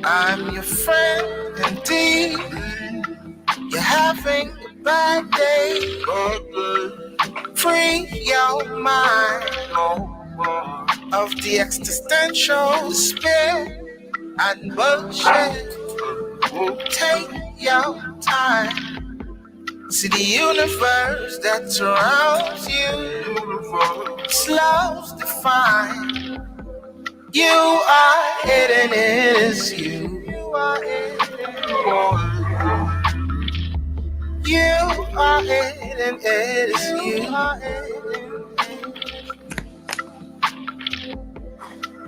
I'm your friend indeed. You're having a bad day. Free your mind of the existential despair and bullshit. Take your time. See the universe that surrounds you. Slows define. You are it and it is you. You are it. You are it and it is you.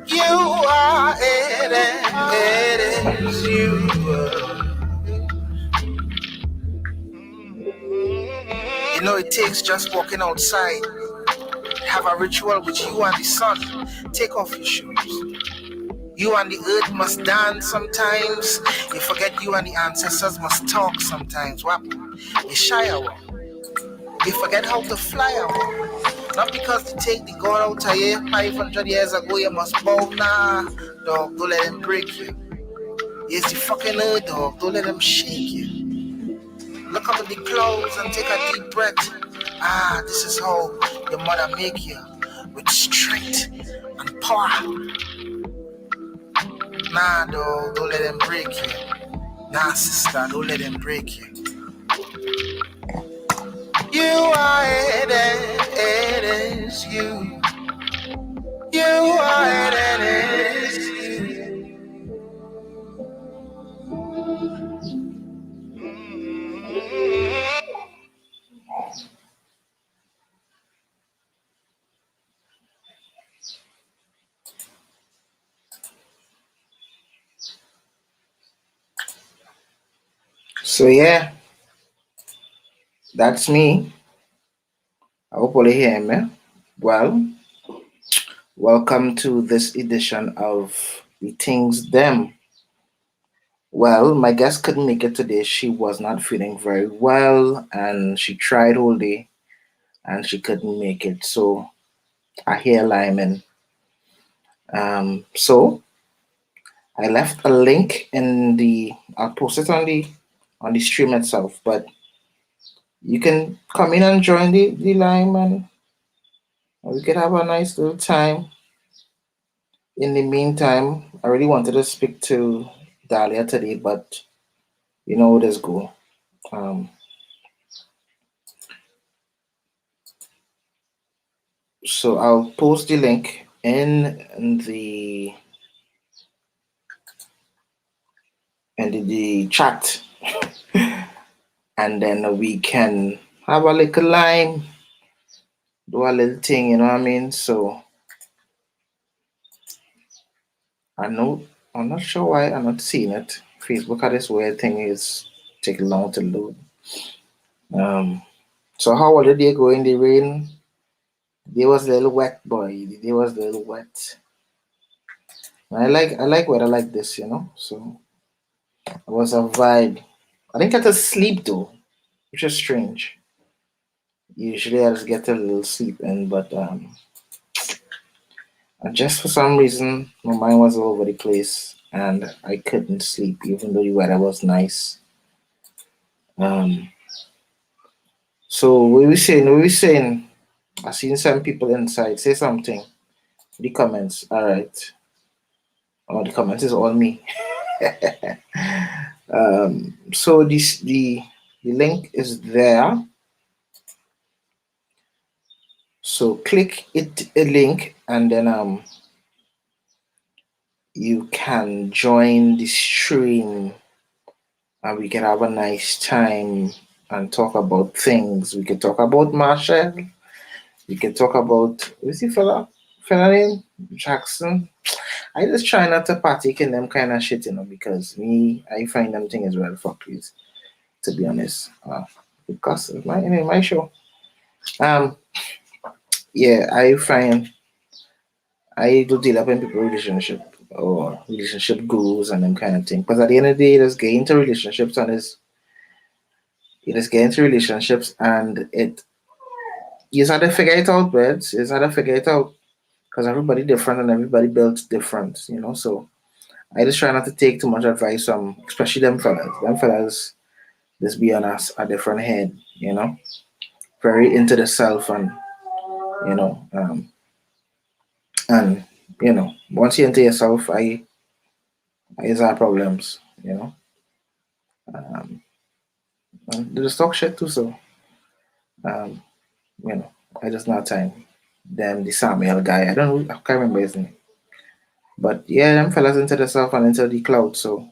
You are it and it is you. You know it takes just walking outside. Have a ritual with you and the sun. Take off your shoes. You and the earth must dance sometimes. You forget you and the ancestors must talk sometimes. What? You shy away. You forget how to fly away. Not because they take the God out of here 500 years ago, you must bow. Nah, dog, don't let them break you. It's the fucking earth, dog. Don't let them shake you. Look up at the clouds and take a deep breath. Ah, this is how your mother make you. With strength and power. Nah, dog, don't let them break you. Nah, sister, don't let them break you. You are it and it is you. You are it and it is you. So yeah, that's me. I hope you hear me. Well, welcome to this edition of the Things Them. Well, my guest couldn't make it today. She was not feeling very well and she tried all day and she couldn't make it. So I hear Lyman. So I left a link in the I'll post it on the stream itself, but you can come in and join the Lime and we could have a nice little time. In the meantime, I really wanted to speak to Dahlia today, but you know how this go. Um, so I'll post the link in the chat, and then we can have a little line, do a little thing. You know what I mean? So I know I'm not sure why I'm not seeing it. Facebook had this weird thing is taking long to load. Um, so how was the day going? The rain. The day was a little wet, boy. The day was a little wet. I like weather like this, you know. So it was a vibe. I didn't get to sleep though, which is strange. Usually I just get a little sleep in, but just for some reason my mind was all over the place and I couldn't sleep even though the weather was nice. Um, so what we saying? What we saying? I seen some people inside. Say something. The comments. All right. Oh, the comments is all me. So the link is there. So click it a link and then you can join the stream and we can have a nice time and talk about things. We can talk about Marshall. We can talk about what's the fella name? Jackson. I just try not to partake in them kind of shit, you know, because me I find them things well fuckeries, to be honest. Because of my show. Um yeah, I find I do deal up in people relationship or relationship goals and them kind of thing. Because at the end of the day, just get into relationships and is you just get into relationships and it you just have to figure it out, but you just have to figure it out because everybody different and everybody built different, you know. So I just try not to take too much advice from, especially them fellas. Them fellas, let's be honest, a different head, very into the self, you know, um, and once you're into yourself, is our problems, um, and they just talk shit too. So, um, you know, I just not time. Them the Samuel guy, I don't know, I can't remember his name, but yeah, them fellas into the self and into the cloud. So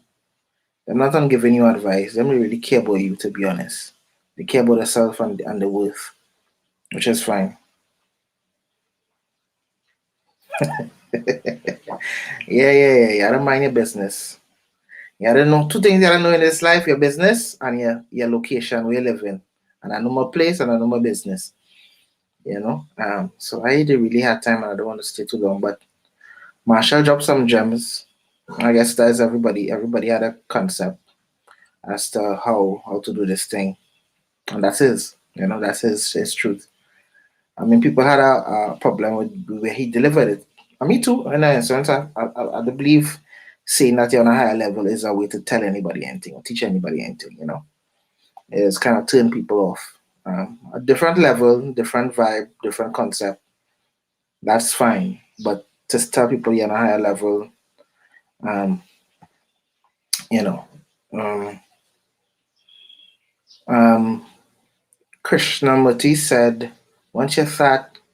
they're not on giving you advice. They don't really care about you, to be honest. They care about themselves and the worth, which is fine. Yeah. I don't mind your business. Yeah, I don't know two things I don't know in this life: your business and your location where you live in, and I know my place and I know my business. So I didn't really have time and I don't want to stay too long. But Marshall dropped some gems. I guess that's everybody. Everybody had a concept as to how to do this thing, and that's his. That's his truth. I mean, people had a problem with where he delivered it. And me too. In a sense, I do believe saying that you're on a higher level is a way to tell anybody anything or teach anybody anything. It's kind of turn people off. A different level, different vibe, different concept. That's fine. But just tell people you're on a higher level, um, you know, um, um, Krishnamurti said, once you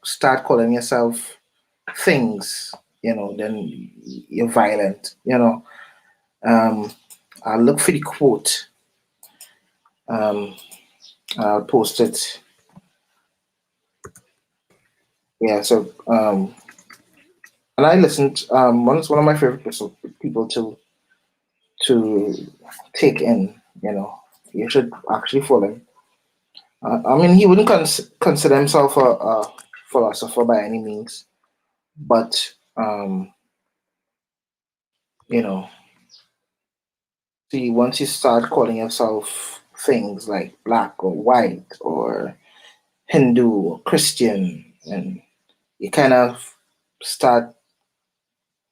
start calling yourself things, then you're violent. Um, I'll look for the quote. Um, I'll post it. Yeah. So, and I listened. One of my favorite people to take in. You should actually follow him. I mean, he wouldn't consider himself a philosopher by any means, but you know, see, once you start calling yourself things like black or white or Hindu or Christian, and you kind of start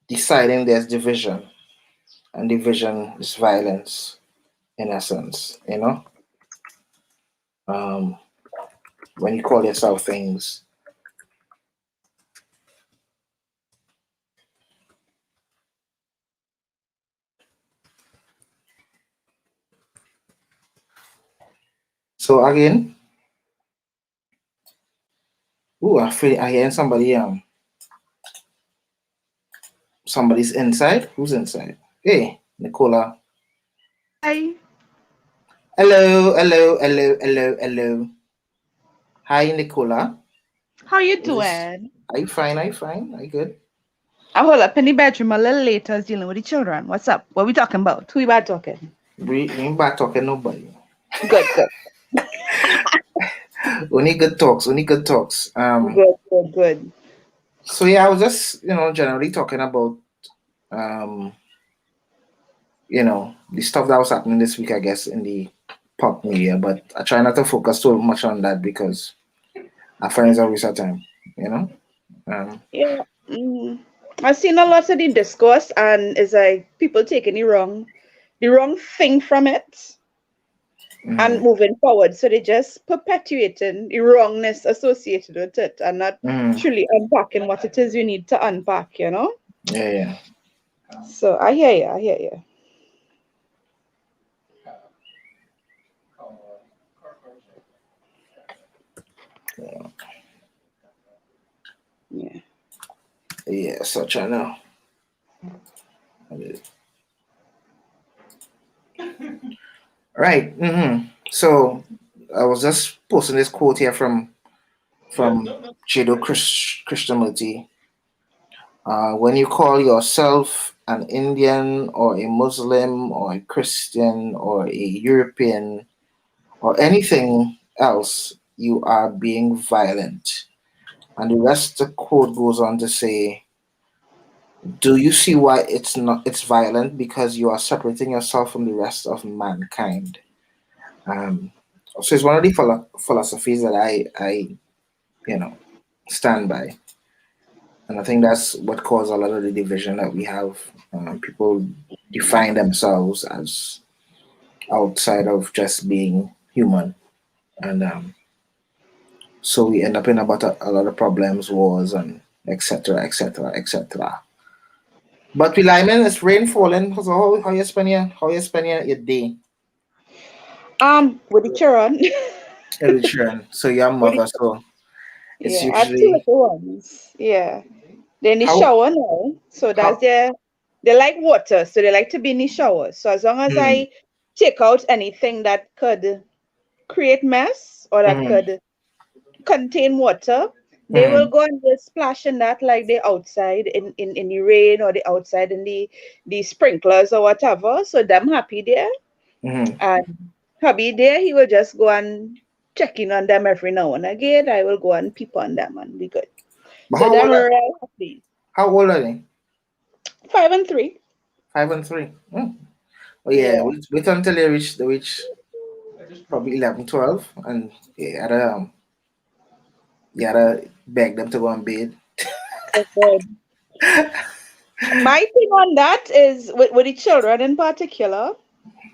deciding there's division, and division is violence in essence. Um, when you call yourself things. So again, I feel I hear somebody's inside. Who's inside? Hey, Nicola. Hi, Hello. Hi, Nicola. how you Is this? doing? Are you fine? Are you fine? Are you good? I'm all up in the bedroom a little later, I was dealing with the children. What's up? What we talking about? Who we about talking? We ain't back talking nobody. Good. Only good talks. Only good talks. Good. So yeah, I was just generally talking about um the stuff that was happening this week, I guess, in the pop media. But I try not to focus too much on that because I find it's a waste of time. You know. Um. Yeah. I've seen a lot of the discourse, and it's like people taking the wrong thing from it and Mm, moving forward. So they just perpetuating the wrongness associated with it and not mm, truly unpacking what it is you need to unpack. yeah. So I hear you. I hear you. Yeah. Yeah. So I know. Right. So I was just posting this quote here from Jado Krishnamurti. When you call yourself an Indian or a Muslim or a Christian or a European or anything else, you are being violent. And the rest of the quote goes on to say, do you see why it's violent? Because you are separating yourself from the rest of mankind. Um, so it's one of the philosophies that I stand by. And I think that's what caused a lot of the division that we have. People define themselves as outside of just being human, and so we end up in about a lot of problems, wars, and etc., etc., etc. But with Lyman, it's rain falling. So how you spend your day With the children. in return? So your With the, mother, so it's yeah, I have two usually little ones. Yeah. They're in the how shower now. So that's how. their they like water, so they like to be in the shower. So as long as Mm, I take out anything that could create mess or that mm, could contain water, they will mm, go and just splash in that like they outside in the rain or the outside in the sprinklers or whatever. So them happy there. mm. And hubby there, he will just go and check in on them every now and again. I will go and peep on them and be good. But So them are all happy. how old are they? 5 and 3. 5 and 3. Mm. Oh yeah, Yeah. wait until they reach probably 11, 12, and you gotta beg them to go on bed. Oh, God. My thing on that is with the children in particular.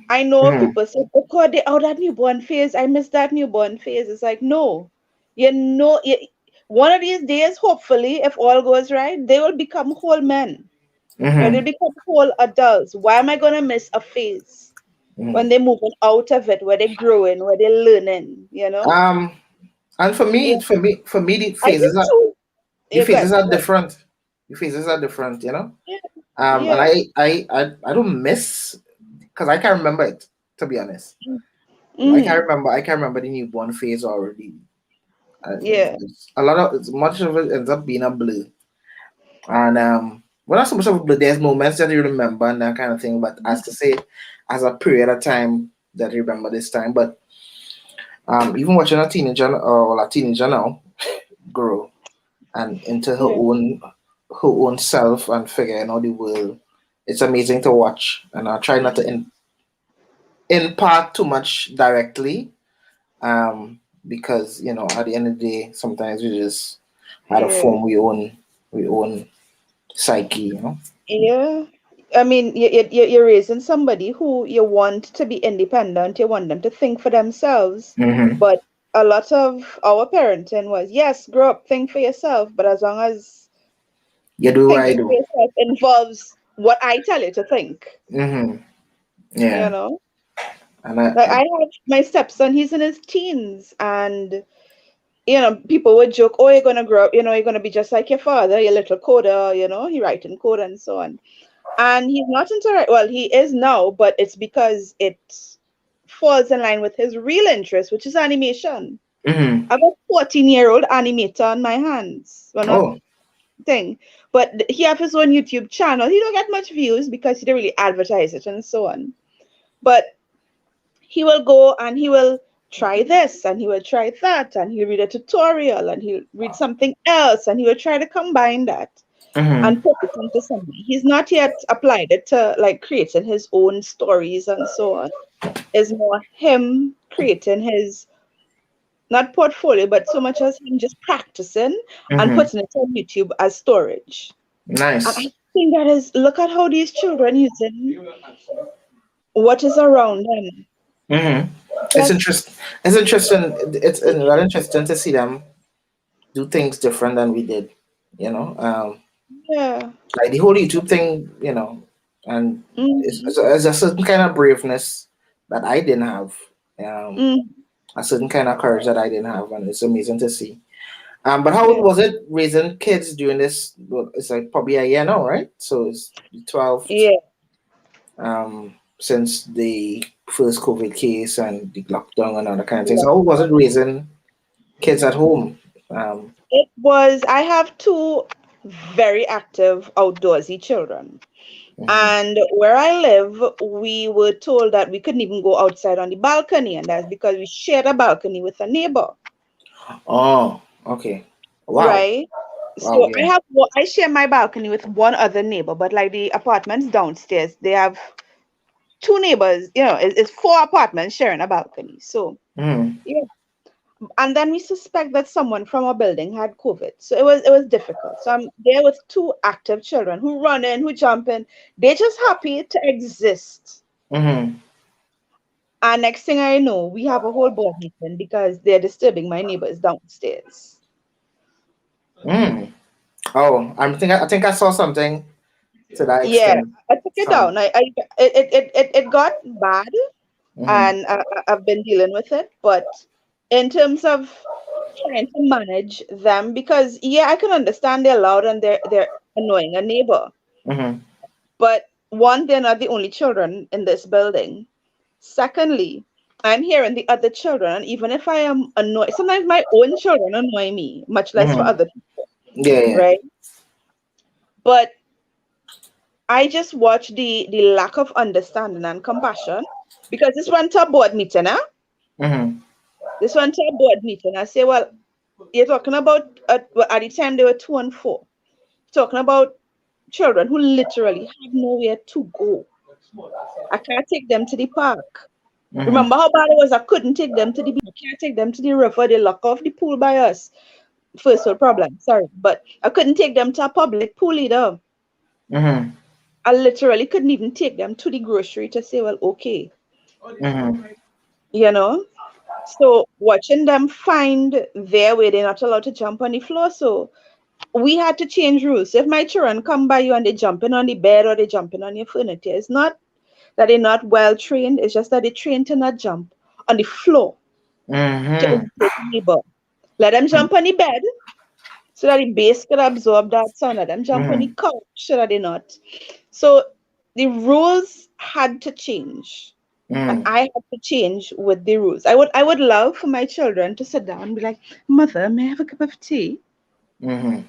I know Mm-hmm. people say, "Oh God, they out that newborn phase. I miss that newborn phase." It's like, no, one of these days, hopefully, if all goes right, they will become whole men. Right? They Mm-hmm. become whole adults. Why am I gonna miss a phase when Mm-hmm. they're moving out of it, where they're growing, where they're learning? Um, and for Yeah, me, the I do phases are too. Yeah, good, good. different. The phases are different, you know. Yeah, And yeah, I don't miss because I can't remember it, to be honest. mm, I can't remember the newborn phase already. yeah, A lot of much of it ends up being a blur. And well, not so much of a blur. There's moments that you remember and that kind of thing. But as to say, as a period of time that you remember this time. But even watching a teenager or a teenager now grow and into yeah, her own self and figuring out the world, it's amazing to watch. And I try not to impart too much directly, because at the end of the day, sometimes we just had to yeah. form we own psyche, Yeah. I mean, you're raising somebody who you want to be independent, you want them to think for themselves. Mm-hmm. But a lot of our parenting was, yes, grow up, think for yourself. But as long as You do what I thinking for do. yourself involves what I tell you to think, Mm-hmm. you Yeah, know? and Like I have my stepson, he's in his teens, and people would joke, oh, you're gonna grow up, you're gonna be just like your father, your little coder, he writing code and so on. And he's not into well, he is now, but it's because it falls in line with his real interest, which is animation. mm-hmm. I've got 14-year-old animator on my hands. Well, not Oh, thing, but he have his own YouTube channel. He don't get much views because he don't really advertise it and so on. But he will go and he will try this and he will try that and he'll read a tutorial and he'll read something else and he will try to combine that mm-hmm. and put it into something. He's not yet applied it to like creating his own stories and so on. It's more him creating his not portfolio, but so much as him just practicing and Mm-hmm. putting it on YouTube as storage. And I Nice. think that is look at how these children using what is around them. Mm-hmm. It's That's interesting. It's interesting. It's very interesting to see them do things different than we did. yeah. Like the whole YouTube thing. And Mm, it's a certain kind of braveness that I didn't have. Um, mm, a certain kind of courage that I didn't have, and it's amazing to see. But how yeah. was it raising kids during this? Well, it's like probably a year now, right? So it's the 12th, Yeah. since the first COVID case and the lockdown and all that kind of things. So how was it raising kids at home? Um, It was, I have two very active outdoorsy children. mhm. And where I live, we were told that we couldn't even go outside on the balcony, and that's because we shared a balcony with a neighbor, Oh, okay. Wow. right? Wow, So yeah. I share my balcony with one other neighbor, but like the apartments downstairs, they have two neighbors. It's four apartments sharing a balcony. So Mm-hmm. yeah, and then we suspect that someone from our building had COVID. So it was difficult. So I'm there with two active children who run in, who jump in. They're just happy to exist. Mm-hmm. And next thing I know, we have a whole board meeting because they're disturbing my neighbors downstairs. Mm. Oh, I think I saw something to that Yeah, extent I took it from. down. It got bad, Mm-hmm. and I've been dealing with it. But in terms of trying to manage them, because yeah, I can understand they're loud and they're annoying a neighbor. Mm-hmm. But one, they're not the only children in this building. Secondly, I'm hearing the other children, and even if I am annoyed, sometimes my own children annoy me, much less for Mm-hmm. other people, Yeah, yeah. right? But I just watch the lack of understanding and compassion because this went to a board meeting, huh? Mm-hmm. This went to a board meeting. I say, well, you're talking about well, at the time they were 2 and 4, talking about children who literally have nowhere to go. I can't take them to the park. Mm-hmm. Remember how bad it was? I couldn't take them to the beach. I can't take them to the river. They lock off the pool by us. First world problem, sorry. But I couldn't take them to a public pool either. Mm-hmm. I literally couldn't even take them to the grocery to say, well, okay, Mm-hmm. you know? So watching them find their way, they're not allowed to jump on the floor. So we had to change rules. If my children come by you and they jumping on the bed or they jumping on your furniture, it's not that they're not well trained, it's just that they're trained to not jump on the floor to Mm-hmm. irritate the neighbor. Let them jump on the bed so that the base could absorb that sound. Let them jump on the Mm-hmm. couch so that they not. So the rules had to change. And Mm-hmm. I had to change with the rules. I would love for my children to sit down and be like, Mother, may I have a cup of tea? Mm-hmm.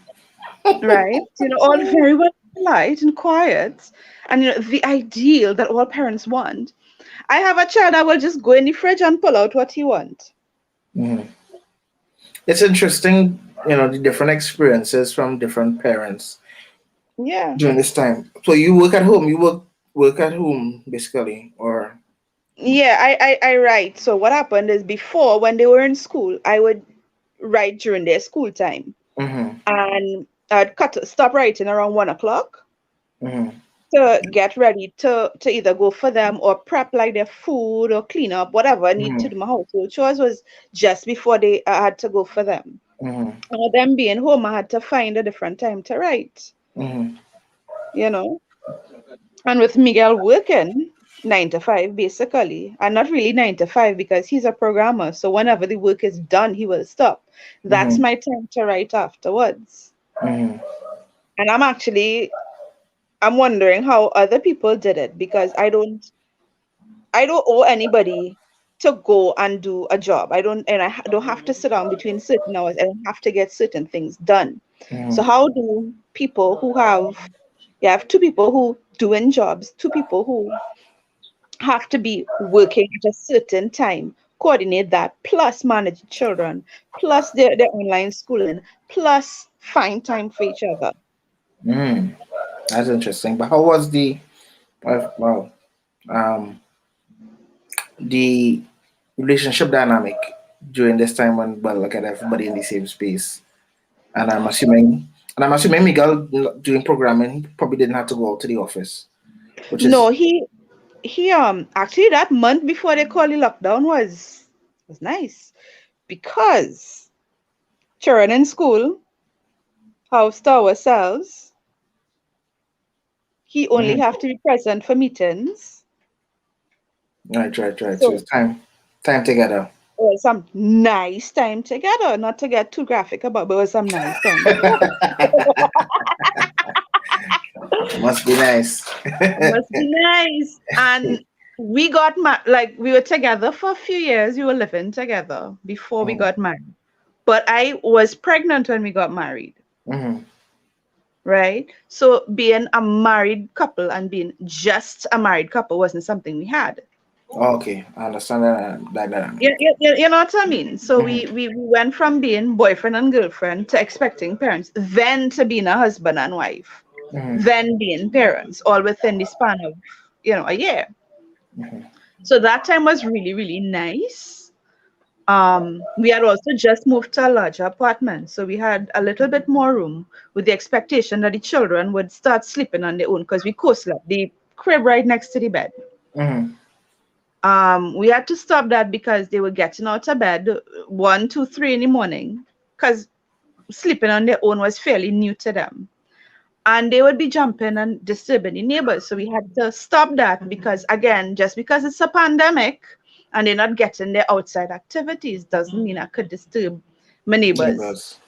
Right? All very well polite and quiet. And the ideal that all parents want. I have a child that will just go in the fridge and pull out what he wants. Mm-hmm. It's interesting, the different experiences from different parents Yeah. during this time. So you work at home. You work at home basically, or. Yeah, I write. So what happened is before when they were in school, I would write during their school time. Mm-hmm. And I'd stop writing around 1 o'clock Mm-hmm. to get ready to either go for them or prep like their food or clean up, whatever I need to Mm-hmm. do my household chores was just before they I had to go for them. Mm-hmm. And with them being home, I had to find a different time to write, Mm-hmm. you know. And with Miguel working 9 to 5 basically, and not really 9 to 5 because he's a programmer. So whenever the work is done, he will stop. That's Mm-hmm. my time to write afterwards. Mm-hmm. And I'm wondering how other people did it because I don't owe anybody to go and do a job. Don't have to sit down between certain hours. I don't have to get certain things done. So Mm-hmm. how do people who you have two people who doing jobs, two people who have to be working at a certain time, coordinate that, plus manage children, plus their online schooling, plus find time for each other. Mm-hmm. That's interesting. But how was well, um, the relationship dynamic during this time when, well, look at everybody in the same space? And I'm assuming Miguel doing programming, he probably didn't have to go out to the office, which No, is. he actually that month before they call the lockdown was nice because children in school, house to ourselves, he only Mhm. have to be present for meetings. Right, right, right. So So it's time together. it was some nice time together. Not to get too graphic about, but it was some nice time together. Must be nice. Must be nice. And we got like we were together for a few years. We were living together before we Mhm. got married. But I was pregnant when we got married, Mhm. right? So being a married couple and being just a married couple wasn't something we had. Okay, I understand that dynamic. You know what I mean? So Mhm. we went from being boyfriend and girlfriend to expecting parents, then to being a husband and wife, Mhm. then being parents, all within the span of, a year. Mhm. So that time was really, really nice. We had also just moved to a larger apartment, so we had a little bit more room with the expectation that the children would start sleeping on their own because we co-slept the crib right next to the bed. Mm-hmm. We had to stop that because they were getting out of bed 1, 2, 3 in the morning because sleeping on their own was fairly new to them. And they would be jumping and disturbing the neighbors. So we had to stop that because, again, just because it's a pandemic and they're not getting their outside activities doesn't mean I could disturb my neighbors. Neighbors.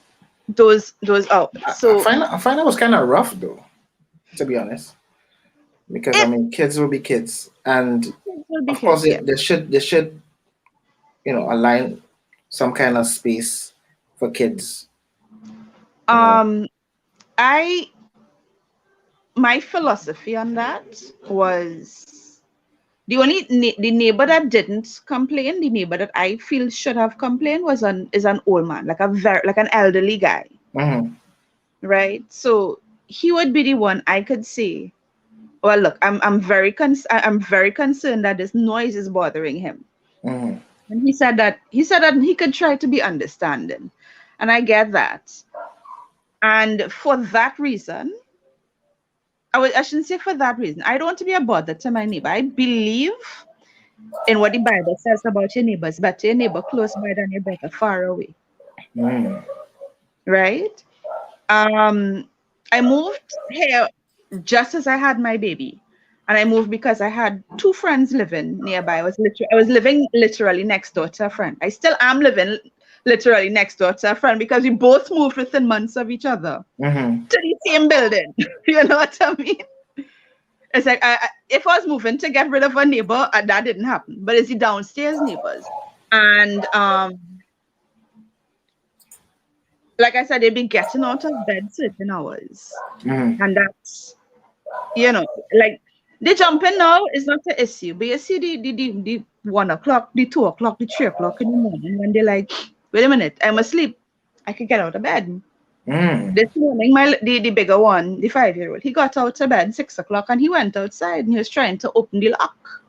Those out. So I find it was kind of rough though, to be honest, because I mean, kids will be kids, and it will be of course kids, yeah. they should align some kind of space for kids. My philosophy on that was the neighbor that didn't complain, the neighbor that I feel should have complained is an old man, like an elderly guy. Mm-hmm. Right? So he would be the one I could say, well, look, I'm very concerned that this noise is bothering him. Mm-hmm. And he said that he could try to be understanding. And I get that. And for that reason, I shouldn't say for that reason. I don't want to be a bother to my neighbor. I believe in what the Bible says about your neighbors, better your neighbor close by than your brother far away. Mm-hmm. Right? I moved here just as I had my baby. And I moved because I had 2 friends living nearby. I was living literally next door to a friend. I still am living literally next door to a friend because we both moved within months of each other Mm-hmm. to the same building. You know what I mean? It's like if I was moving to get rid of a neighbor, that didn't happen. But it's the downstairs neighbors. And like I said, they'd be getting out of bed certain hours. Mm-hmm. And that's, like, the jumping now is not an issue. But you see the 1 o'clock, the 2 o'clock, the 3 o'clock in the morning when they're like, wait a minute, I'm asleep. I can get out of bed. Mm. This morning, the bigger one, the 5-year-old, he got out of bed 6 o'clock and he went outside and he was trying to open the lock.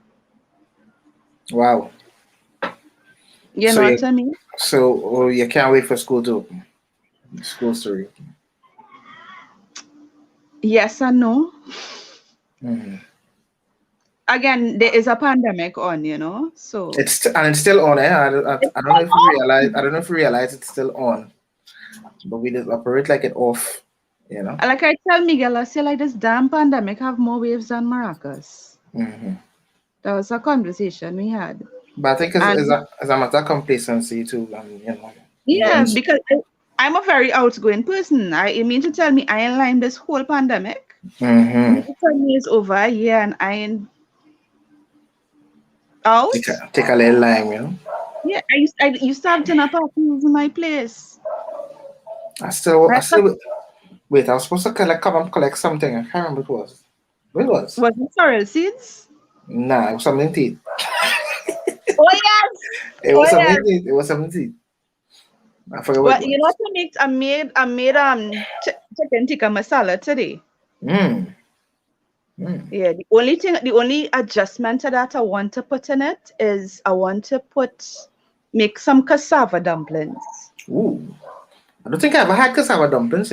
Wow. You know what I mean? So you can't wait for school to open. School's to reopen. Yes and no. Mm-hmm. Again, there is a pandemic on, so It's still on. I don't know if you realize. I don't know if you realize it's still on, but we just operate like it off. Like I tell Miguel, I say like this damn pandemic have more waves than maracas. Mm-hmm. That was a conversation we had. But I think it's a matter of complacency too. Yeah, because I'm a very outgoing person. You mean to tell me I ain't lying this whole pandemic? Mm-hmm. You mean to tell me it's over a year and I ain't out? Take a little lime, Yeah, I used to have dinner parties in my place. I still wait. I was supposed to come and collect something. I can't remember what it was. What it was? Was it sorrel seeds? Nah, it was something to eat. Oh yes. It was something to eat. It was something to eat. I forgot what. Well, you know what I made? I made chicken tikka masala today. Mm. Yeah, the only adjustment to that I want to put in it is I want to make some cassava dumplings. Ooh, I don't think I ever had cassava dumplings.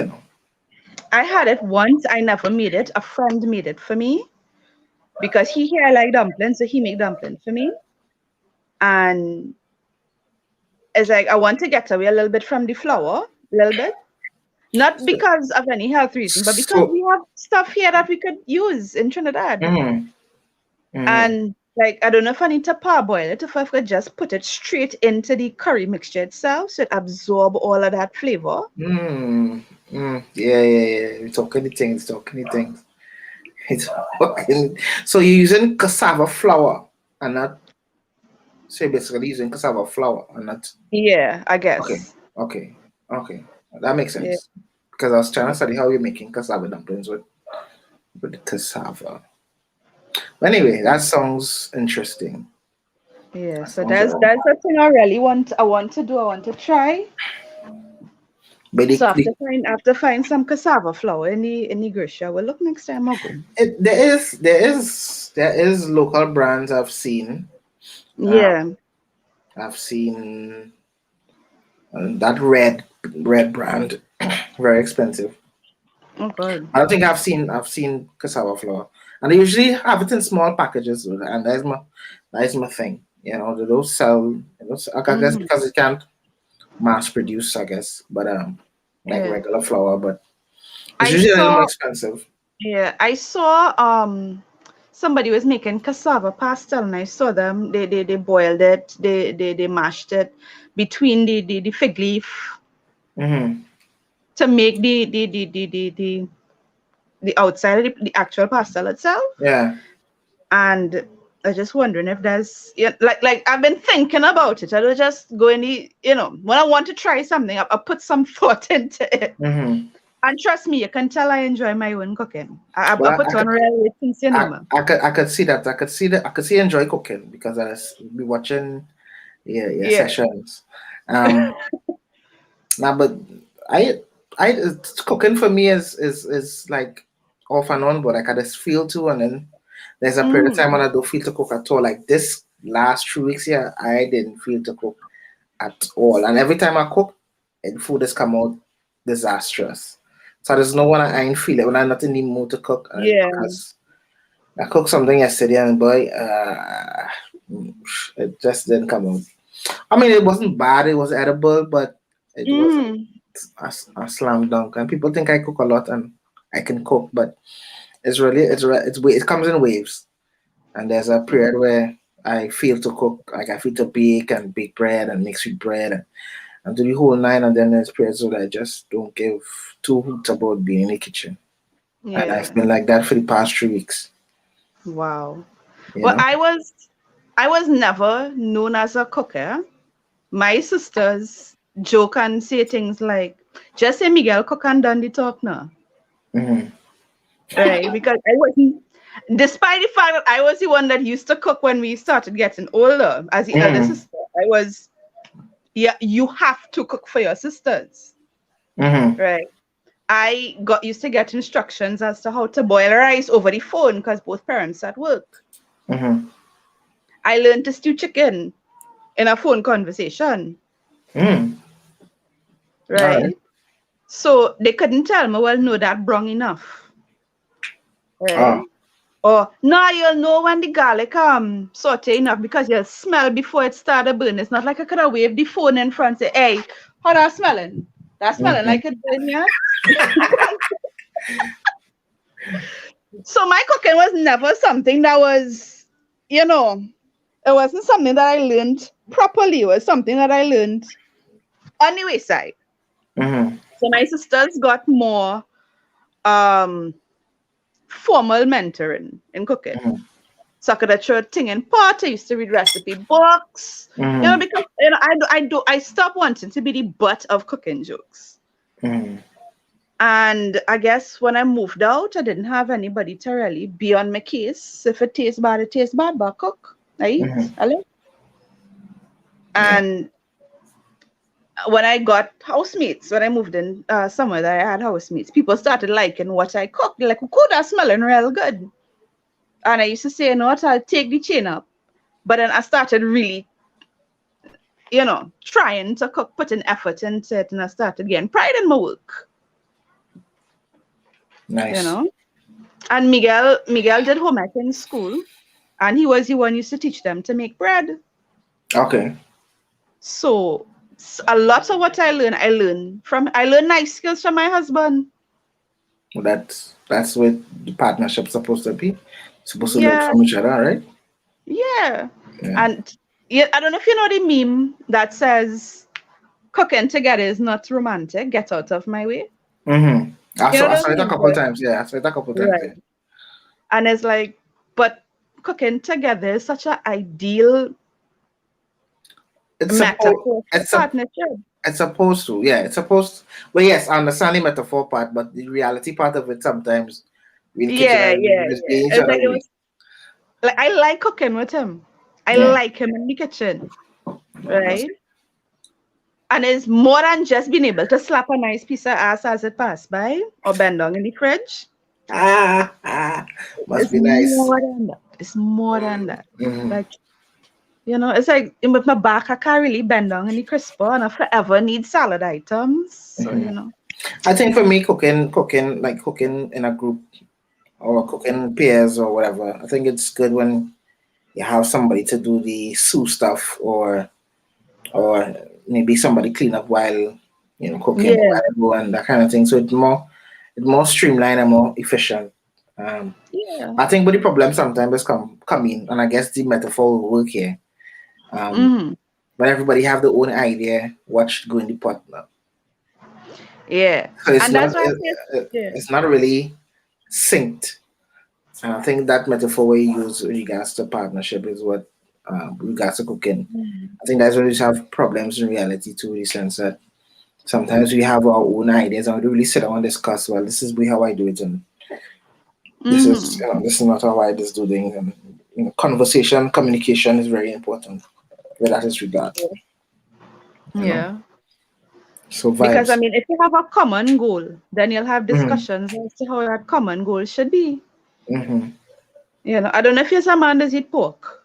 I had it once. I never made it. A friend made it for me because he here like dumplings, so he made dumplings for me. And it's like I want to get away a little bit from the flour, a little bit. Not because of any health reason, but because we have stuff here that we could use in Trinidad. Mm-hmm. Mm-hmm. And like, I don't know if I need to parboil it, if I could just put it straight into the curry mixture itself so it absorb all of that flavor. Yeah. We're talking the things. So you're using cassava flour and not. So you're basically using cassava flour and not. Yeah, I guess. Okay. That makes sense. Yeah. Because I was trying to study how you're making cassava dumplings with cassava. Anyway, that sounds interesting. Yeah, so that's the thing I really want to do. I want to try. But So after find some cassava flour in the grocery, we'll look next time I'll go. There is local brands I've seen. Yeah. I've seen that red brand, very expensive. Oh God. I don't think I've seen cassava flour, and they usually have it in small packages, and that's my thing. They don't sell. I guess Mm-hmm. because it can't mass produce, I guess, but like Yeah. regular flour, but it's I usually a little more saw. expensive. Yeah, I saw. Somebody was making cassava pastel, and I saw them. They boiled it. They mashed it between the fig leaf Hmm. to make the outside of the actual pastel itself. Yeah. And I just wondering if there's, yeah, like I've been thinking about it. I don't just go in the, when I want to try something, I put some thought into it. Hmm. And trust me, you can tell I enjoy my own cooking. I Well, put on real things, I could see that. I could see you enjoy cooking because be watching your Yeah. sessions. Um, Now, but I, cooking for me is like off and on, but like I just feel to, and then there's a period of time when Mm. I don't feel to cook at all. Like this last 3 weeks here, I didn't feel to cook at all, and every time I cook, food has come out disastrous. So there's no one I ain't feel it when I'm not in the mood to cook, Yeah. because I cooked something yesterday, and boy, it just didn't come out. I mean, it wasn't bad; it was edible, but it wasn't Mm. a slam dunk. And people think I cook a lot and I can cook, but it comes in waves. And there's a period where I feel to cook, like I feel to bake and bake bread and make sweet bread and do the whole nine. And then there's periods where I just don't give two hoots about being in the kitchen. And I've Yeah. been like that for the past 3 weeks. Wow. You Well, know. I was never known as a cooker. My sisters joke and say things like, just say Miguel cook and done the talk now. Hmm. Right? Because I wasn't, despite the fact that I was the one that used to cook when we started getting older as the elder Hmm. sister, I was, yeah, you have to cook for your sisters. Hmm. Right? I got used to get instructions as to how to boil rice over the phone because both parents at work. Hmm. I learned to stew chicken in a phone conversation. Hmm. All right. Right? So they couldn't tell me, well, no, that brung enough. Right? Oh. Or no, you'll know when the garlic saute enough because you'll smell before it started burning. It's not like I could have waved the phone in front and say, hey, how that smelling? That smelling Hmm. like it burn yet? So my cooking was never something that was, it wasn't something that I learned properly. It was something that I learned on the wayside. Hmm. So my sisters got more um formal mentoring in cooking. Hmm. So I could have throw a thing in pot. I used to read recipe books, Hmm. because I stopped wanting to be the butt of cooking jokes. Hmm. And I guess when I moved out, I didn't have anybody to really be on my case. If it tastes bad, it tastes bad, but I cook. I eat. Hmm. I live. Yeah. And when I got housemates, when I moved in somewhere that I had housemates, people started liking what I cooked. They're like, cool, that's smelling real good. And I used to say, you know what, I'll take the chain up. But then I started really, trying to cook, putting effort into it, and I started getting pride in my work, you Nice. know. And Miguel did home ec in school, and he was the one who used to teach them to make bread. Okay. So a lot of what I learned nice skills from my husband. Well, that's what the partnership's supposed to be. Supposed to learn Yeah, from each other, right? yeah. Yeah. And yeah, I don't know if you know the meme that says cooking together is not romantic. Get out of my way. Mm-hmm. I You saw know I those saw it a memes, couple of right? times. Yeah, I saw it a couple of times. Right. Yeah. And it's like, but cooking together is such an ideal It's supposed metaphor for it's a partnership. it's supposed to. Yeah, it's supposed. Well, yes, I understand the metaphor part, but the reality part of it sometimes we in the kitchen Yeah, and yeah, we just yeah. getting each It's other like it way. was like I like cooking with him. I Yeah. like him in the kitchen, Well, that's right? And it's more than just being able to slap a nice piece of ass as it passed by or bend down in the fridge. ah, must It's be nice. more than that. It's more than that. Mm-hmm. Like You know, it's like with my back, I can't really bend down any crisper, and I forever need salad items. So, you Mhm. know. I think for me, cooking in a group or cooking pairs or whatever, I think it's good when you have somebody to do the sous stuff, or maybe somebody clean up while cooking or Yeah, whatever, and that kind of thing. So it's more streamlined and more efficient. Um, yeah. I think, but the problem sometimes is come in, and I guess the metaphor will work here. Um, Mm-hmm. but everybody have their own idea what should go in the pot now. Yeah. So it's And not that's why I say, yeah. it's not really synced. And I think that metaphor we use with regards to partnership is what with regards to cooking. Mhm. I think that's where we have problems in reality too, in the sense that sometimes we have our own ideas and we don't really sit down and discuss, well, this is how I do it, and Mm-hmm. this is not how I just do things. And conversation, communication is very important where that is regard. You know, Yeah. so Because I vibes. mean, if you have a common goal, then you'll have Hmm. discussions as to how that common goal should be. Hmm. You know, I don't know if you're a man does eat pork.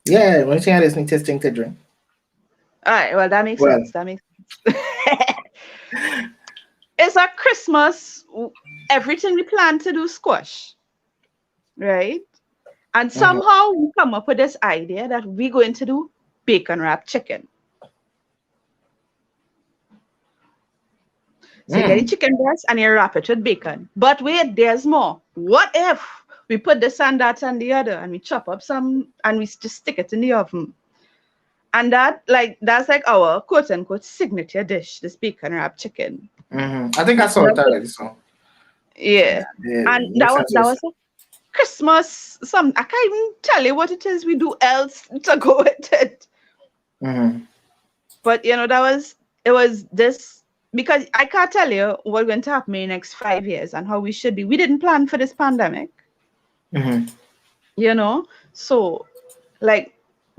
Yeah, one thing I just need testing to drink. All right, well that makes Well, sense. That makes sense. It's at Christmas, everything we plan to do squash, right? And hmm. somehow we come up with this idea that we're going to do bacon wrapped chicken. So you get the Mm. chicken breast and you wrap it with bacon. But wait, there's more. What if we put this and that and the other and we chop up some and we just stick it in the oven? And that's like our quote unquote signature dish, this bacon wrapped chicken. I think I saw it already. So Yeah. yeah, And it makes sense. that was a Christmas some I can't even tell you what it is we do else to go with it. Mm-hmm. But you know, it was this because I can't tell you what's going to happen in the next 5 years and how we should be. We didn't plan for this pandemic, Mm-hmm. you know. So like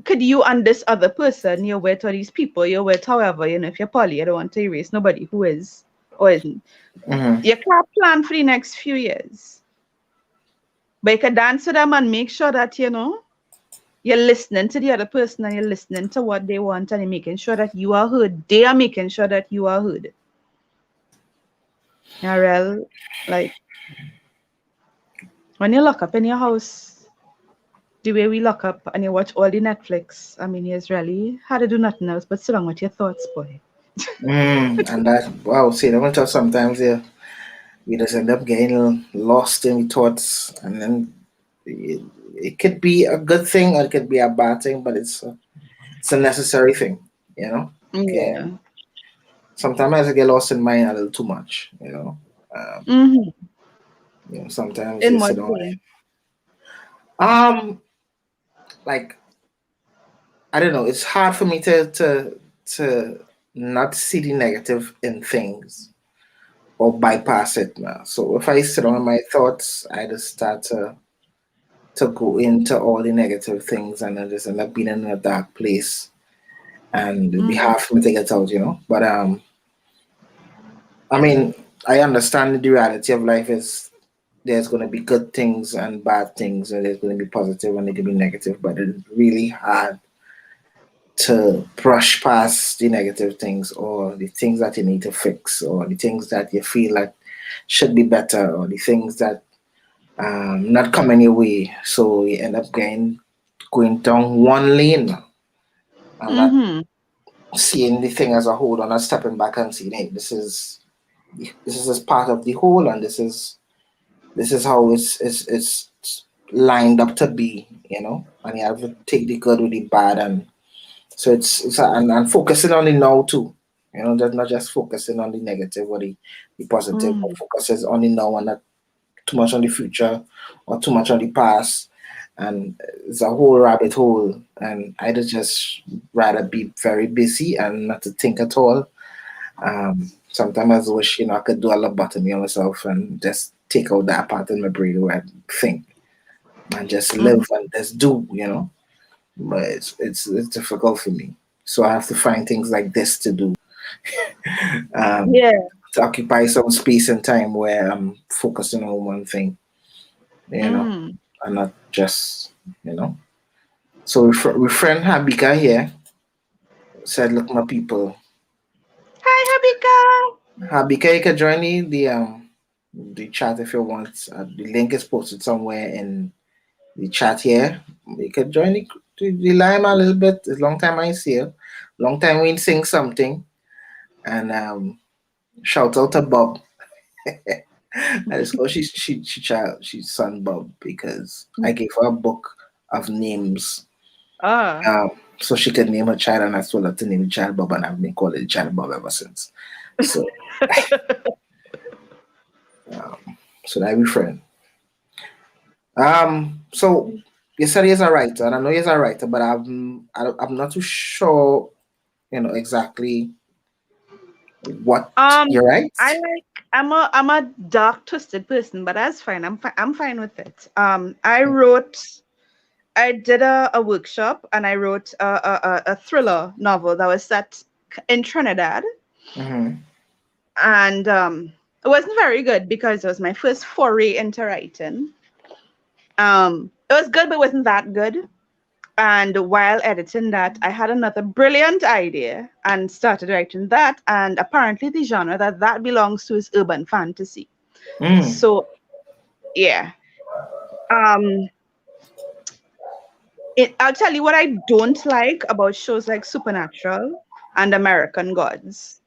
could you and this other person you're with or these people you're with, however, you know, if you're poly, I don't want to erase nobody who is or isn't. Mm-hmm. You can't plan for the next few years. But you can dance with them and make sure that, you know, you're listening to the other person and you're listening to what they want and you're making sure that you are heard. They are making sure that you are heard. Narelle, like when you lock up in your house, the way we lock up and you watch all the Netflix, I mean, it's really hard to do nothing else but sit down with your thoughts, boy. And that, wow, see, I want to sometimes, yeah, we just end up getting lost in thoughts, and then it could be a good thing or it could be a bad thing, but it's a necessary thing, you know. Yeah. And sometimes I get lost in mine a little too much, you know. Um, Mm-hmm. sometimes In you what sit on way? it. Like I don't know, it's hard for me to not see the negative in things or bypass it now. So if I sit on my thoughts, I just start to go into all the negative things, and I just end up being in a dark place, and it'd be Mm-hmm. hard for me to get out, But I mean, I understand the reality of life is there's going to be good things and bad things, and there's going to be positive and there can be negative, but it's really hard to brush past the negative things or the things that you need to fix or the things that you feel like should be better or the things that not coming your way. So you end up going down one lane and not Mm-hmm. seeing the thing as a whole, or not stepping back and saying, hey, this is as part of the whole, and this is how it's lined up to be, and you have to take the good with the bad. And so and focusing on the now too, just not just focusing on the negative or the positive, but Mm-hmm. focuses on the now and not too much on the future or too much on the past. And it's a whole rabbit hole. And I'd just rather be very busy and not to think at all. Sometimes I wish, I could do a lobotomy on myself and just take out that part in my brain where I think and just live and just do. But it's difficult for me. So I have to find things like this to do, um, Yeah. to occupy some space and time where I'm focusing on one thing, you know, Mm-hmm. and not just, you know. So we friend Habika here said, "Look, my people, Hi, Habika. Habika, you can join the chat if you want. The link is posted somewhere in the chat here. You can join the line a little bit. It's a long time I see you. Long time we sing something. And shout out to Bob. And it's called she's son Bob because I gave her a book of names. Ah, So she could name her child, and I told her to name the child Bob, and I've been calling the child Bob ever since. So so that we friend. So you said he's a writer, and I know he's a writer, but I'm not too sure, exactly what um, you're right. I'm a dark twisted person, but that's fine. I'm fine with it. I did a workshop and I wrote a thriller novel that was set in Trinidad, Mm-hmm. and it wasn't very good because it was my first foray into writing. It was good, but it wasn't that good. And while editing that, I had another brilliant idea and started writing that. And apparently, the genre that belongs to is urban fantasy. Mm. So yeah, um, I'll tell you what I don't like about shows like Supernatural and American Gods,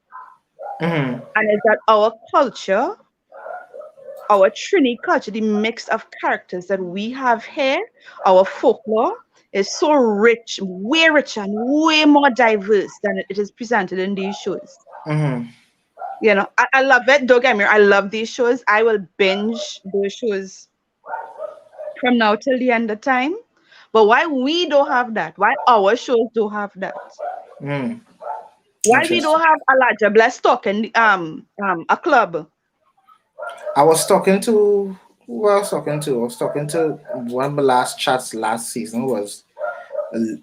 Mm-hmm. and is that our culture, our Trini culture, the mix of characters that we have here, our folklore is so rich, way richer and way more diverse than it is presented in these shows. Mm-hmm. I love it. Don't get me wrong, I love these shows. I will binge those shows from now till the end of time. But why we don't have that? Why our shows don't have that? Mm. Why we Interesting. don't have Elijah Bless talking a club? I was talking to who I was talking to. I was talking to one of the last chats last season was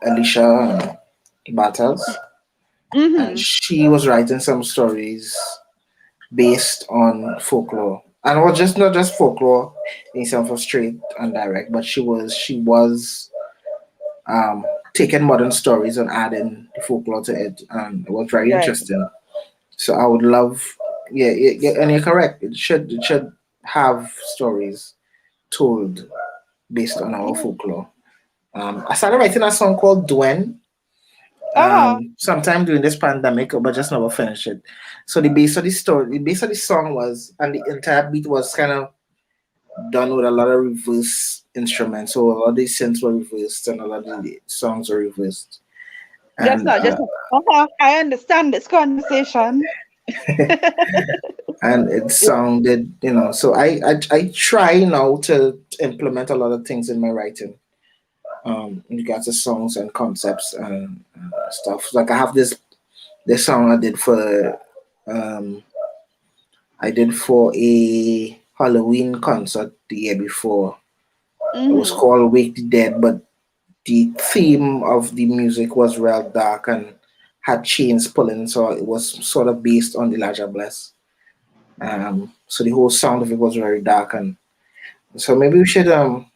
Alicia Battles, and Mm-hmm. she was writing some stories based on folklore, and it was just not just folklore in some of straight and direct, but she was um, taking modern stories and adding the folklore to it, and it was very Right. interesting. So I would love, yeah, yeah, yeah, and you're correct. It should have stories told based on our folklore. I started writing a song called Dwen Uh-huh. sometime during this pandemic, but just never finished it. So the base of the song was, and the entire beat was kind of done with a lot of reverse instruments. So a lot of the synths were reversed and a lot of the songs were reversed. Just And not, just not. Uh-huh. I understand this conversation. and it sounded, so I try now to implement a lot of things in my writing in regards to songs and concepts and stuff. Like I have this song um I did for a Halloween concert the year before. It was Mm-hmm. called Wake the Dead, but the theme of the music was real dark and had chains pulling, so it was sort of based on Elijah Bless. So the whole sound of it was very dark, and so maybe we should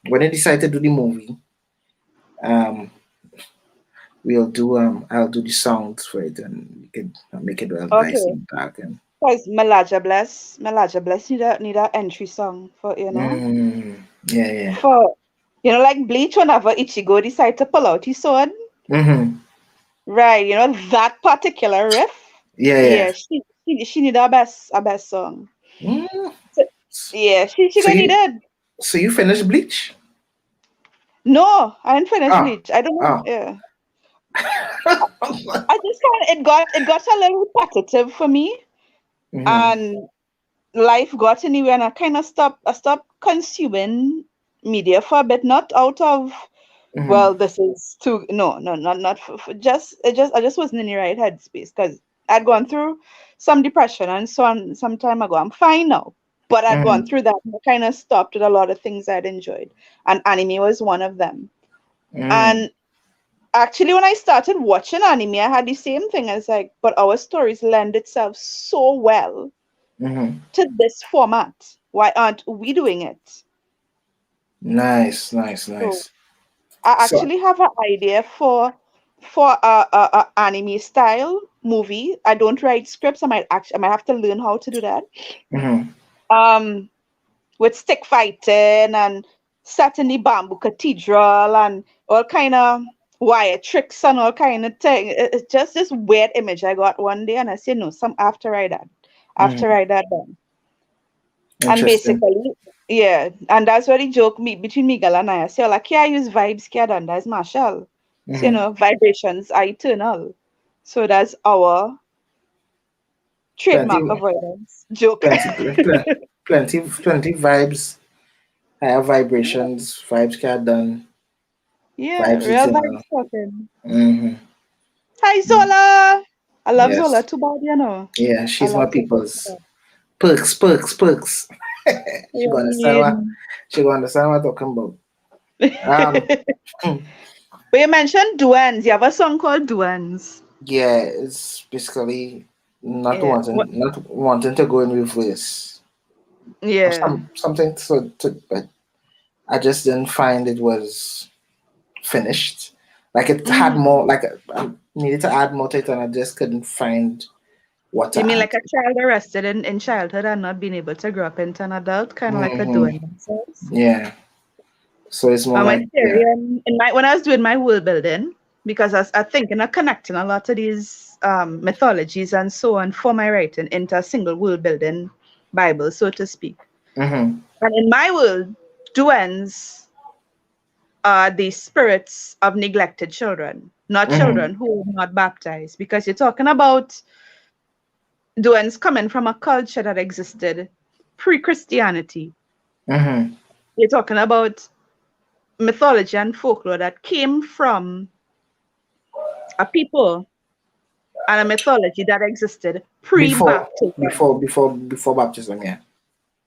when I decide to do the movie, um I'll do the sounds for it and we could make it real nice Okay. and dark and Because Melaja Bless need a entry song for, yeah, yeah. for, like Bleach whenever Ichigo decide to pull out his sword. Mm-hmm. Right, that particular riff. Yeah, yeah. Yeah, she need a best song. Mm. So, yeah, she So gonna need you it. so you finished Bleach? No, I didn't finish Oh, Bleach. I don't know. oh. Yeah. I just found it got a little repetitive for me, Mm-hmm. and life got anywhere, and I stopped consuming media for a bit, not out of, Mm-hmm. well, this is too, no, not I just wasn't in the right headspace because I'd gone through some depression and so on some time ago. I'm fine now, but I'd gone Mm-hmm. through that and kind of stopped with a lot of things I'd enjoyed, and anime was one of them. Mm-hmm. And actually, when I started watching anime, I had the same thing as like, but our stories lend itself so well Mm-hmm. to this format. Why aren't we doing it? Nice, nice, So nice. I So, actually have an idea for a anime style movie. I don't write scripts. I might have to learn how to do that. mhm, Um, with stick fighting and set in the bamboo cathedral and all kind of wire tricks and all kind of thing. It's just this weird image I got one day, and I said, no, some after write that, after mhm. write that down. And Interesting. basically, yeah, and that's where the joke between Miguel and I say, like, yeah, I use vibes, kid, and that's Marshall. So, Mhm. vibrations are eternal. So that's our Plenty, trademark avoidance joke. plenty, plenty vibes. Higher vibrations. Vibes get done. Yeah, Vibes real eternal. vibes talking. Hmm. Hi, Zola. I love Zola Yes. too bad. Yeah, I she's my love Zola too people's bad. perks. She Yeah, gonna understand what mean. she gonna understand what I'm talking about. Um, hmm, But you mentioned Duans. You have a song called Duans. yeah, it's basically Yeah. What? not wanting to go in reverse or Yeah. something. But I just didn't find it was finished. Like it had Mm. more. Like I needed to add more to it, and I just couldn't find what You to mean add. like a child arrested in childhood and not being able to grow up into an adult, kind of like a Hmm. Duan themselves? Yeah. So it's more My like theory yeah. in my when I was doing my world building, because I think of connecting a lot of these mythologies and so on for my writing into a single world building Bible, so to speak. Mm-hmm. And in my world, Duans are the spirits of neglected children, not Mm-hmm. children who are not baptized, because you're talking about Duans coming from a culture that existed pre-Christianity. Mm-hmm. You're talking about mythology and folklore that came from a people and a mythology that existed Before pre-baptism. before baptism, yeah.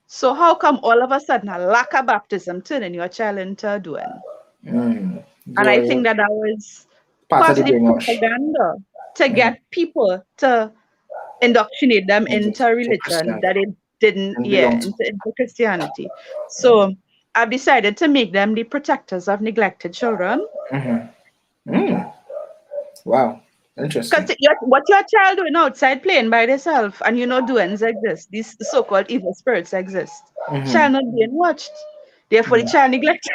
So how come all of a sudden a lack of baptism turning your child into a Duan? Mm. And I So think that was part of part the of the brainwash. propaganda to Mm. get people to indoctrinate them Into into a to religion that Christianity it didn't, and yeah, belong to. into Christianity. So I've decided to make them the protectors of neglected children. Mm-hmm. Mm. Wow, Because interesting. what your child doing outside playing by themselves, and doings exist, these so-called evil spirits exist, Mm-hmm. child not being watched. Therefore, the Mm. child neglected.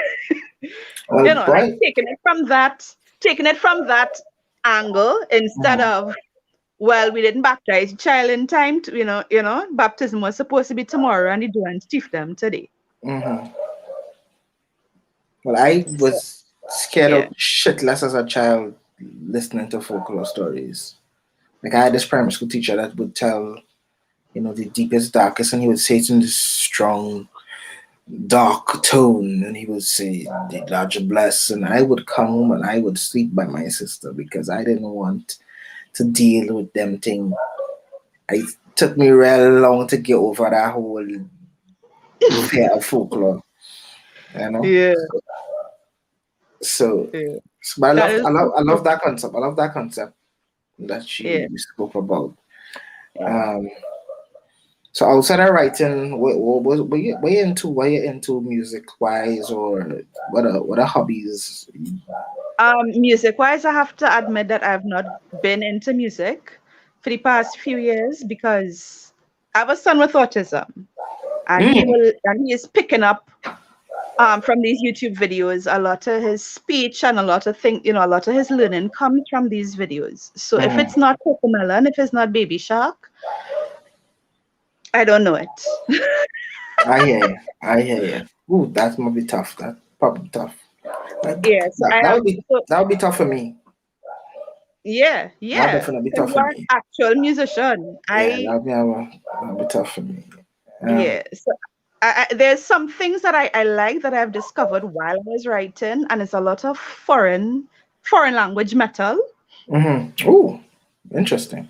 Well, Like boy. taking it from that angle instead Mm-hmm. of, well, we didn't baptize the child in time to, baptism was supposed to be tomorrow and they do and teach them today. Mm-hmm. Well, I So was scared yeah. of shitless as a child listening to folklore stories. Like I had this primary school teacher that would tell, the deepest, darkest, and he would say it in this strong, dark tone, and he would say, "The larger bless," and I would come home and I would sleep by my sister because I didn't want to deal with them thing. It took me real long to get over that whole fear of folklore, you know. Yeah, So, yeah. but That is so I love true. that concept. I love that concept that Yeah, you spoke about. yeah. Um, so outside of writing, were you into music wise, or what are hobbies? Music wise, I have to admit that I've not been into music for the past few years because I have a son with autism, and Mm, he is picking up from these YouTube videos. A lot of his speech and a lot of a lot of his learning comes from these videos. So if mm. it's not Cocomelon, if it's not Baby Shark, I don't know it. I hear you. I hear you. Ooh, that might be tough. That probably tough. Yeah, so I That have would be so tough for me. yeah, That would yeah. definitely be So tough you for are an me. actual musician. Yeah, that would be tough for me. Um, Yeah. So there's some things that I like that I've discovered while I was writing, and it's a lot of foreign language metal. Ooh, interesting.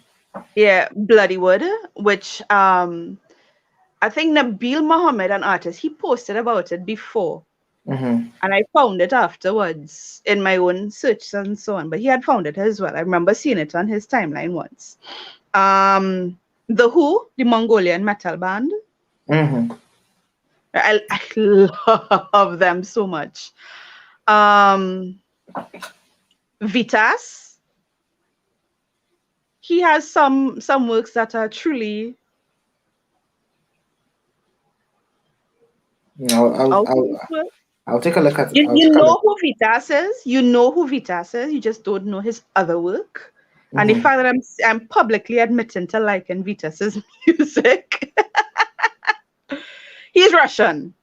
Yeah, Bloodywood, which I think Nabil Mohammed, an artist, he posted about it before, Mm-hmm. and I found it afterwards in my own search and so on. But he had found it as well. I remember seeing it on his timeline once. The Who, the Mongolian metal band. Mm-hmm. I love them so much. Vitas, he has some works that are truly I'll, out I'll, of work. I'll take a look at. You, I'll you take a know look. who Vitas is. You know who Vitas is. You just don't know his other work. And the Mm-hmm. fact that I'm publicly admitting to liking Vitas's music. He's Russian.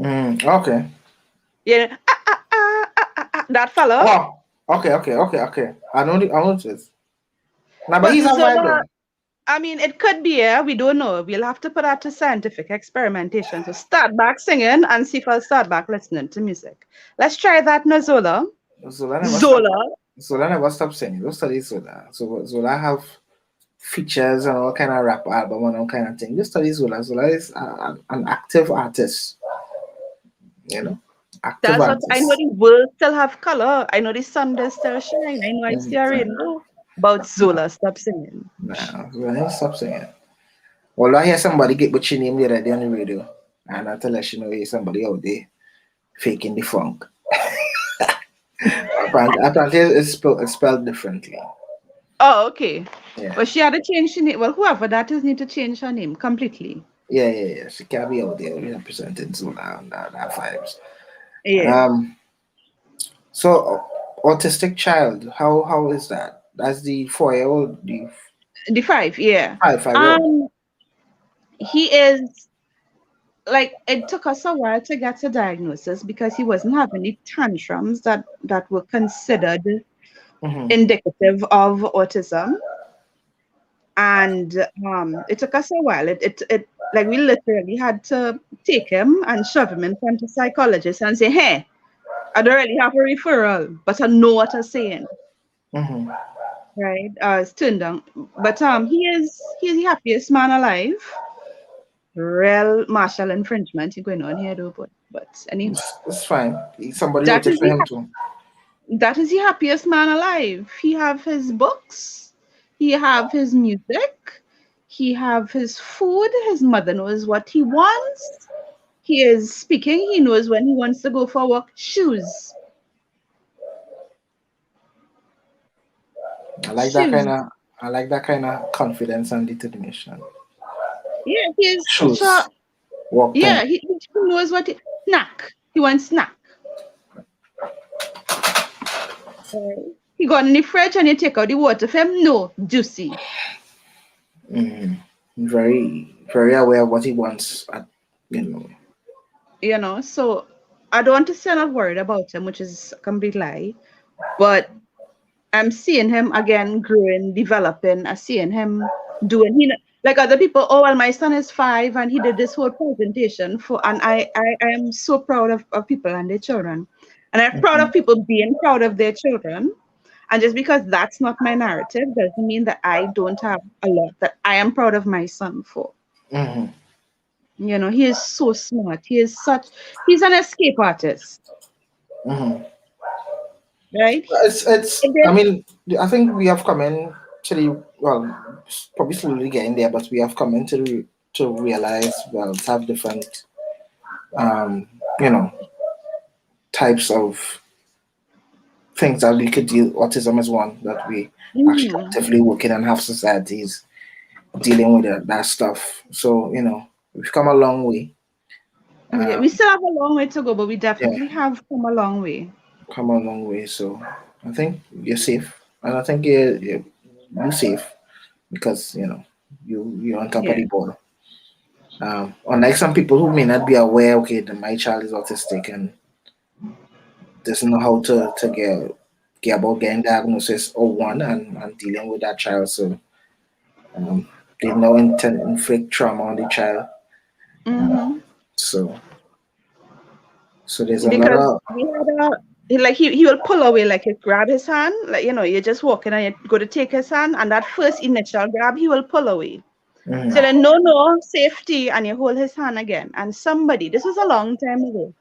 Okay. Yeah. That fella. Oh, okay. I know this. Now, but But he's a vibe Zola, though. I mean, it could be, yeah, we don't know. We'll have to put that to scientific experimentation. So start back singing and see if I'll start back listening to music. Let's try that now, Zola. Zola never stopped. Zola. Zola never stopped singing. Don't study Zola. So Zola have features and all kind of rap album and all kind of thing. Just study Zola. Zola is an active artist. You know, active That's what I know. artist. The world still have color. I know the sun does still shine. I know I see a rainbow. But Zola, stop singing. Nah, Zola never stop singing. Well, I hear somebody get what your name the other day on the radio, and I tell her she know there's somebody out there faking the funk. Apparently it's spelled differently. Oh, okay. Yeah. Well, she had to change her name. Well, whoever that is need to change her name completely. Yeah. She can't be out there representing Zola and that vibes. Yeah. Um, so autistic child, how is that? That's the 4 year old, the The five, yeah. 5 year old. He is like it took us a while to get a diagnosis because he wasn't having the tantrums that were considered Mm-hmm. indicative of autism. And it took us a while. It like we literally had to take him and shove him in front of psychologists and say, hey, I don't really have a referral, but I know what I'm saying. Mm-hmm. Right? It's turned down. But he's the happiest man alive. Real martial infringement going on here though, but anyway. It's fine. Somebody That wrote it is for him too. that is the happiest man alive. He have his books, he have his music, he have his food, his mother knows what he wants. He is speaking, he knows when he wants to go for work. Shoes. I like that Shoes. kind of I like that kind of confidence and determination. Yeah, he is such Shoes, a walk time. yeah, he knows what he snack. He wants snack. He got in the fridge and you take out the water for him. No, juicy. Mm. Very aware of what he wants. You know. You know, so I don't want to say I'm not worried about him, which is a complete lie. But I'm seeing him again growing, developing. I'm seeing him doing like other people. Oh well, my son is 5 and he did this whole presentation for and I am so proud of people and their children. And I'm proud Mhm. of people being proud of their children. And just because that's not my narrative doesn't mean that I don't have a lot that I am proud of my son for. Mhm. You know, he is so smart. He's an escape artist, Mhm. right? It's. And I then, mean, I think we have come in to the probably slowly getting there, but we have come into to realize to have different um you know types of things that we could deal. Autism is one that we actually mhm. actively working and have societies dealing with that stuff. So we've come a long way. Yeah, we Um, still have a long way to go, but we yeah, definitely have come a long way. come a long way. So I think you're safe, and I think you're safe because you're on top of Yeah. the ball. Unlike some people who may not be aware, okay, that my child is autistic and doesn't know how to get about getting diagnosis or one and dealing with that child. So um, they now inflict trauma on the child. Mm-hmm. So there's a lot Because of we had he will pull away, like you grab his hand, like you're just walking and you go to take his hand, and that first initial grab, he will pull away. So mhm, then, no, safety, and you hold his hand again. And somebody, this was a long time ago,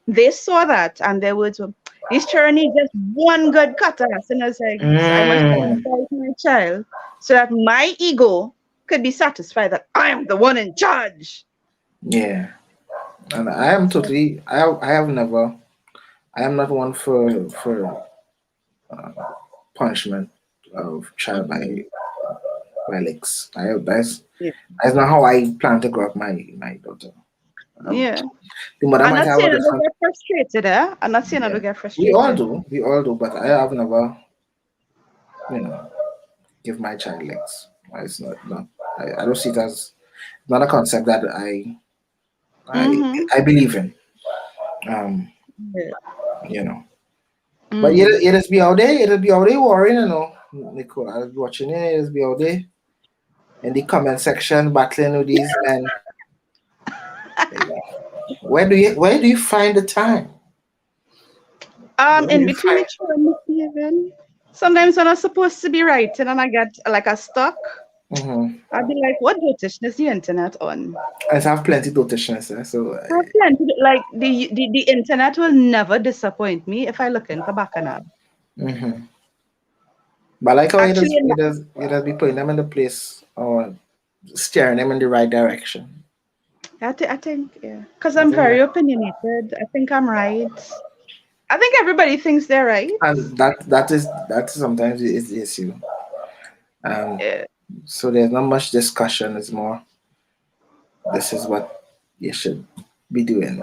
they saw that and their words were, this children need just one good cuttass. And I was like, I must mm, chastise my child so that my ego could be satisfied that I am the one in charge. yeah. And I am totally I have never I am not one for punishment of child Mhm. by licks. Yeah. That's not how I plan to grow up my daughter. Um, Yeah. the mother I'm might not have a saying I don't different. get frustrated, eh? I'm not saying I Yeah, don't get we all frustrated. do. We all do. But I have never, you know, give my child licks. It's not. I don't see it as not a concept that I Mm-hmm. I believe in. Um, Yeah. you know. But Mm. it'll be out there. It'll be out there worrying, Nicole, I'll be watching it. It'll be out there in the comment section battling with these men. Yeah. Where do you find the time? Where do In you between find? each one, even. Sometimes when I'm supposed to be writing and I get like a stuck, Mm-hmm. I'll be like, what notation is the internet on? I have plenty of notations, so I have plenty, like the internet will never disappoint me if I look in Kabakana. mm-hmm. But I like how Actually, it does be putting them in the place or steering them in the right direction. I think, yeah, because I I'm think very that, opinionated. I think I'm right. I think everybody thinks they're right. and that sometimes is the issue. Um, Yeah. so there's not much discussion. It's more this is what you should be doing,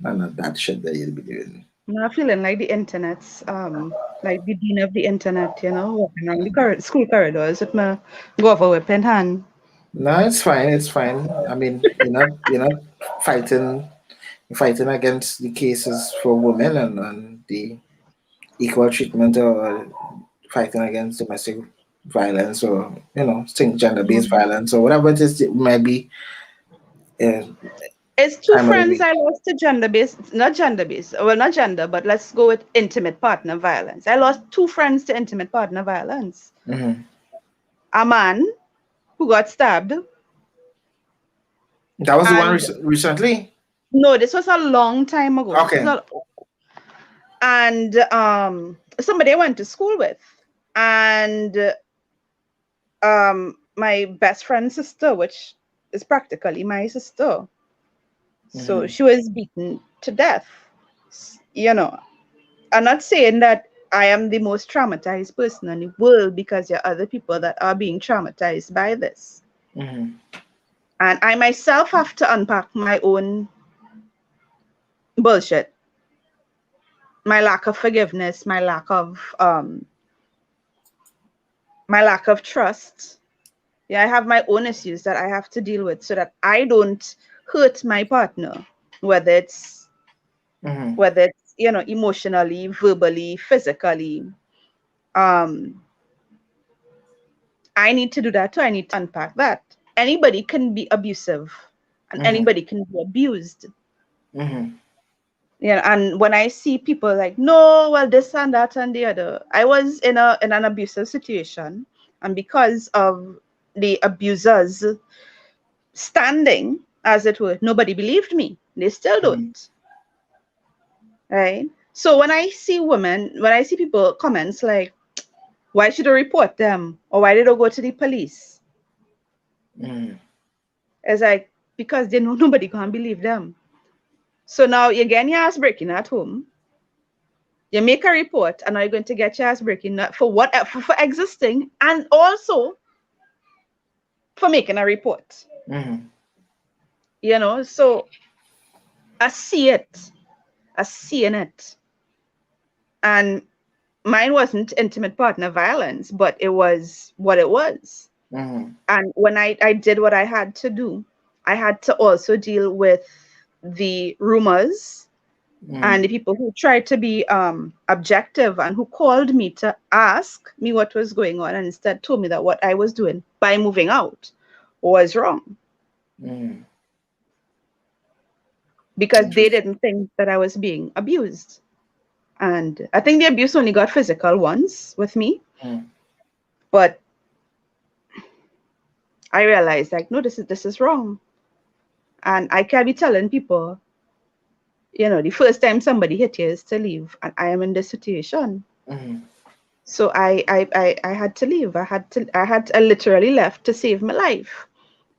and not that shit that you'll be doing. I'm not feeling like the internet's like the dean of the internet, walking around the school corridors with my guava whip in hand. No, it's fine. It's fine. I mean, you're not fighting you're fighting against the cases for women and the equal treatment or fighting against domestic violence or gender based Mhm. violence or whatever it is it might be uh, It's two time of the friends week. I lost to gender based, not gender based, well, not gender, but let's go with intimate partner violence. I lost two friends to intimate partner violence. Hmm. A man who got stabbed, That was the one and recently. no, this was a long time ago. This was Okay. a, and somebody I went to school with, and my best friend's sister, which is practically my sister. So Hmm. she was beaten to death. I'm not saying that I am the most traumatized person in the world because there are other people that are being traumatized by this. Hmm. And I myself have to unpack my own bullshit, my lack of forgiveness, my lack of trust. Yeah, I have my own issues that I have to deal with so that I don't hurt my partner, whether it's Hmm. emotionally, verbally, physically. Um, I need to do that too. I need to unpack that. Anybody can be abusive and Hmm. anybody can be abused. Hmm. And when I see people like, no, well, this and that and the other, I was in an abusive situation, and because of the abusers standing, as it were, nobody believed me. They still Hmm. don't. Right? So when I see people comments like, why should I report them? Or why did I go to the police? Hmm. It's like, because they know nobody can believe them. So now again, your ass breaking at home. You make a report, and now you're going to get your ass breaking for what for existing and also for making a report. Hmm. So I see it. I see in it. And mine wasn't intimate partner violence, but it was what it was. Hmm. And when I did what I had to do, I had to also deal with the rumors and the Hmm. people who tried to be objective and who called me to ask me what was going on and instead told me that what I was doing by moving out was wrong Hmm. because they Interesting. didn't think that I was being abused. And I think the abuse only got physical once with me, Hmm. but I realized like, no, this is wrong. And I can't be telling people, the first time somebody hit you is to leave, and I am in this situation. Hmm. So I had to leave. I literally left to save my life.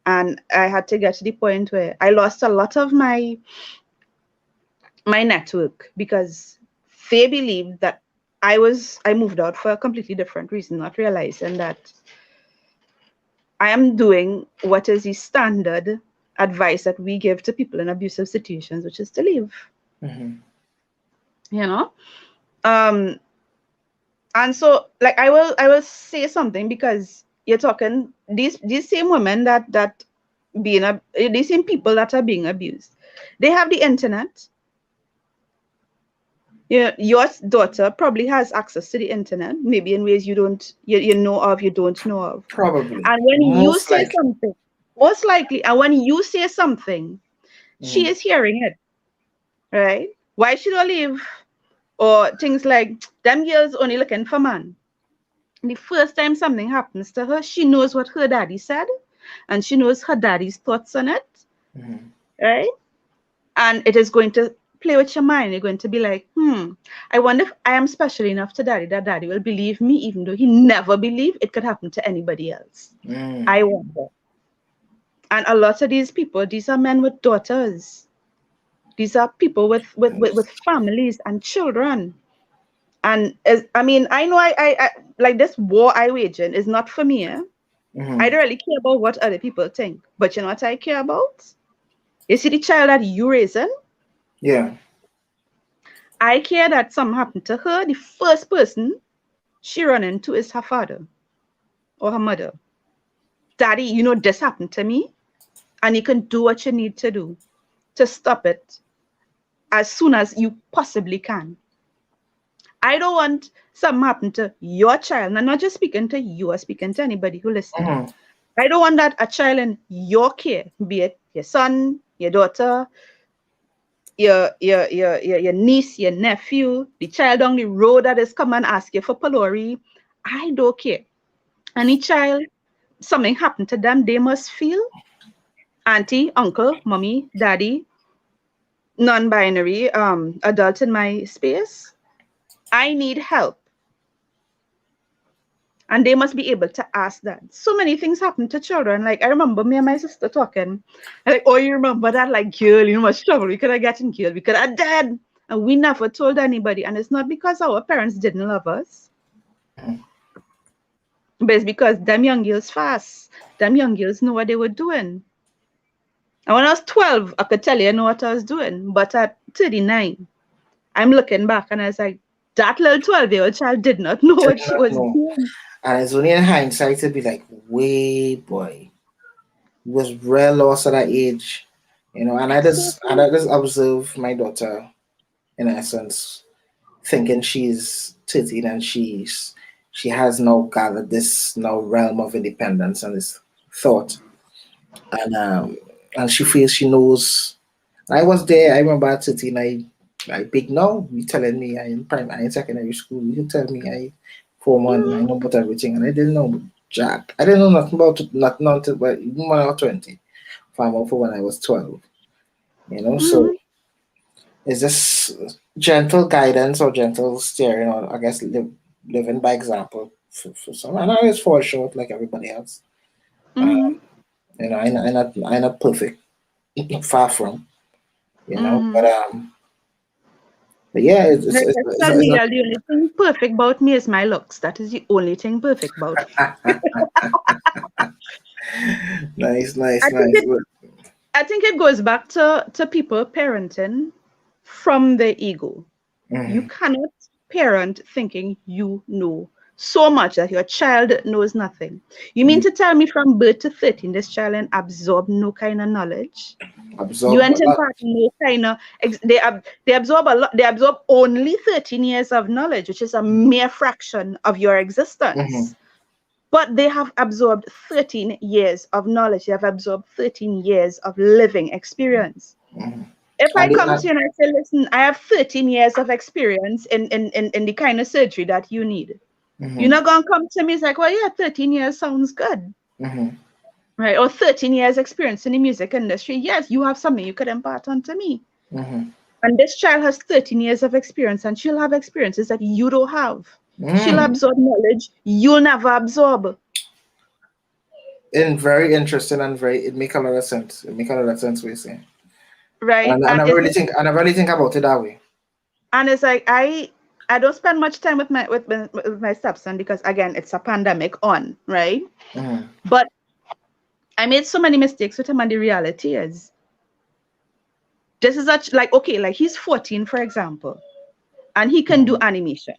And I had to get to the point where I lost a lot of my network because they believed that I moved out for a completely different reason, not realizing that I am doing what is the standard advice that we give to people in abusive situations, which is to leave. Mm-hmm. You know? And so like I will say something, because you're talking these same women that these same people that are being abused. They have the internet. Your daughter probably has access to the internet, maybe in ways you know of, you don't know of. Probably. And when you Most say likely. something, most likely, and when you say something, she Mm-hmm. is hearing it, right? Why should I leave? Or things like, them girls only looking for man. The first time something happens to her, she knows what her daddy said, and she knows her daddy's thoughts on it, Mm-hmm. right? And it is going to play with your mind. You're going to be like, I wonder if I am special enough to daddy that daddy will believe me, even though he never believed it could happen to anybody else. I wonder. And a lot of these people, these are men with daughters. These are people with families and children. And I mean, I know I like this war I waging is not for me. I don't really care about what other people think. But you know what I care about? You see the child that you raising? Yeah. I care that something happened to her. The first person she run into is her father or her mother. Daddy, you know this happened to me, and you can do what you need to do to stop it as soon as you possibly can. I don't want something happen to your child. And I'm not just speaking to you, I'm speaking to anybody who listening. Mm-hmm. I don't want that a child in your care, be it your son, your daughter, your niece, your nephew, the child on the road that is come and ask you for Palori. I don't care. Any child, something happened to them, they must feel auntie, uncle, mommy, daddy, non-binary, adult in my space. I need help. And they must be able to ask that. So many things happen to children. Like I remember me and my sister talking. Like, oh, you remember that? Like, girl, you know much trouble we could have gotten, girl. We could have dead. And we never told anybody. And it's not because our parents didn't love us. But it's because them young girls fast. Them young girls know what they were doing. And when I was 12, I could tell you I know what I was doing. But at 39, I'm looking back and I was like, that little 12-year-old child did not know what she was No. doing. And it's only in hindsight to be like, way boy, he was real lost at that age. And I just observe my daughter in essence, thinking she's 13 and she has now gathered this now realm of independence and this thought. And she feels she knows. I was there, I remember at 13, I big now, you telling me I in secondary school, you tell me I Form 1, I know about everything, and I didn't know Jack. I didn't know nothing about it, nothing until even when I was 20, Farm out for when I was 12. So is this gentle guidance or gentle steering, or I guess living by example for some? And I always fall short like everybody else. Mm-hmm. I'm not perfect, far from, Mm-hmm. but yeah, Like I it's, tell it's me, girl, the only thing perfect about me is my looks. That is the only thing perfect about me. nice, I nice, think nice. it I think it goes back to people parenting from the ego. You Mm-hmm. cannot parent thinking you know so much that your child knows nothing. You mean to tell me from birth to 13, this child and absorb no kind of knowledge? You Absorb ain't a lot. impart no kind of they absorb a lot. They absorb only 13 years of knowledge, which is a mere fraction of your Mm-hmm. existence. But they have absorbed 13 years of knowledge. They have absorbed 13 years of living experience. Mm-hmm. If I And come to you and I say, listen, I have 13 years of experience in the kind of surgery that you need. You're mm-hmm. not going to come to me, it's like, well, yeah, 13 years sounds good. Mm-hmm. Right? Or 13 years experience in the music industry. Yes, you have something you could impart onto me. Mm-hmm. And this child has 13 years of experience, and she'll have experiences that you don't have. She'll Mm. absorb knowledge you'll never absorb. And very interesting and it make a lot of sense. It make a lot of sense what you're saying. Right? And I never really think about it that way. And it's like I don't spend much time with my stepson because again it's a pandemic on, right? Mm-hmm. But I made so many mistakes with him, and the reality is this is such like okay, like he's 14, for example, and he can do Mm-hmm. animation.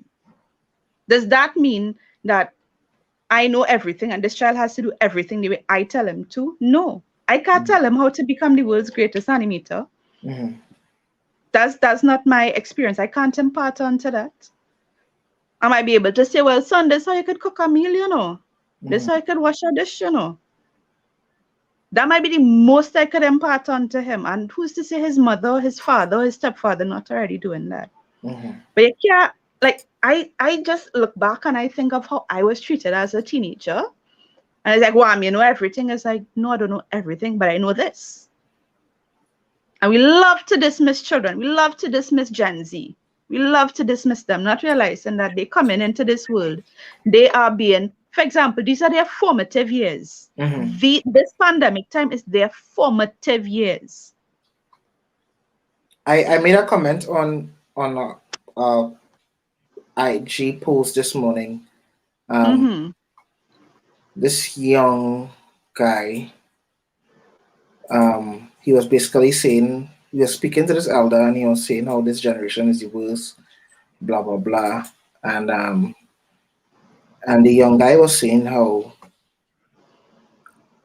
Does that mean that I know everything and this child has to do everything the way I tell him to? No. I can't tell him how to become the world's greatest animator. Mm-hmm. That's not my experience. I can't impart onto that. I might be able to say, well, son, this is how you could cook a meal, you know. This is how you could wash a dish, you know. That might be the most I could impart onto him. And who's to say his mother, his father, his stepfather not already doing that? Mm-hmm. But you can't, like, I just look back and I think of how I was treated as a teenager. And it's like, wow, you know everything. It's like, no, I don't know everything, but I know this. And we love to dismiss children. We love to dismiss Gen Z. We love to dismiss them, not realizing that they coming into this world. They are being, for example, these are their formative years. Mm-hmm. This pandemic time is their formative years. I made a comment on IG post this morning. Mm-hmm. This young guy, he was basically saying, he was speaking to this elder and he was saying how this generation is the worst, blah blah blah, and the young guy was saying how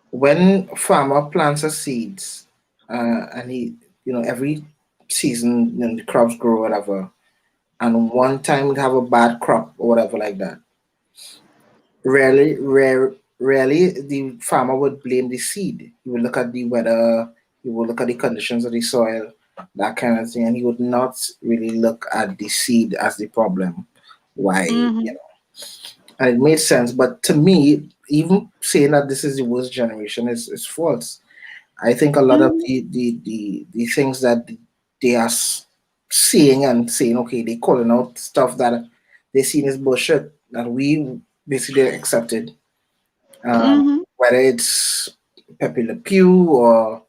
when farmer plants a seeds, and he, every season, the crops grow, whatever, and one time we have a bad crop or whatever like that. Rarely the farmer would blame the seed. He would look at the weather, he would look at the conditions of the soil, that kind of thing, and he would not really look at the seed as the problem. Why, Mm-hmm. and it made sense. But to me, even saying that this is the worst generation is false. I think a lot of Mm-hmm. the things that they are seeing and saying, okay, they calling out stuff that they seen as bullshit that we basically accepted. Mm-hmm. Whether it's Pepe Le Pew or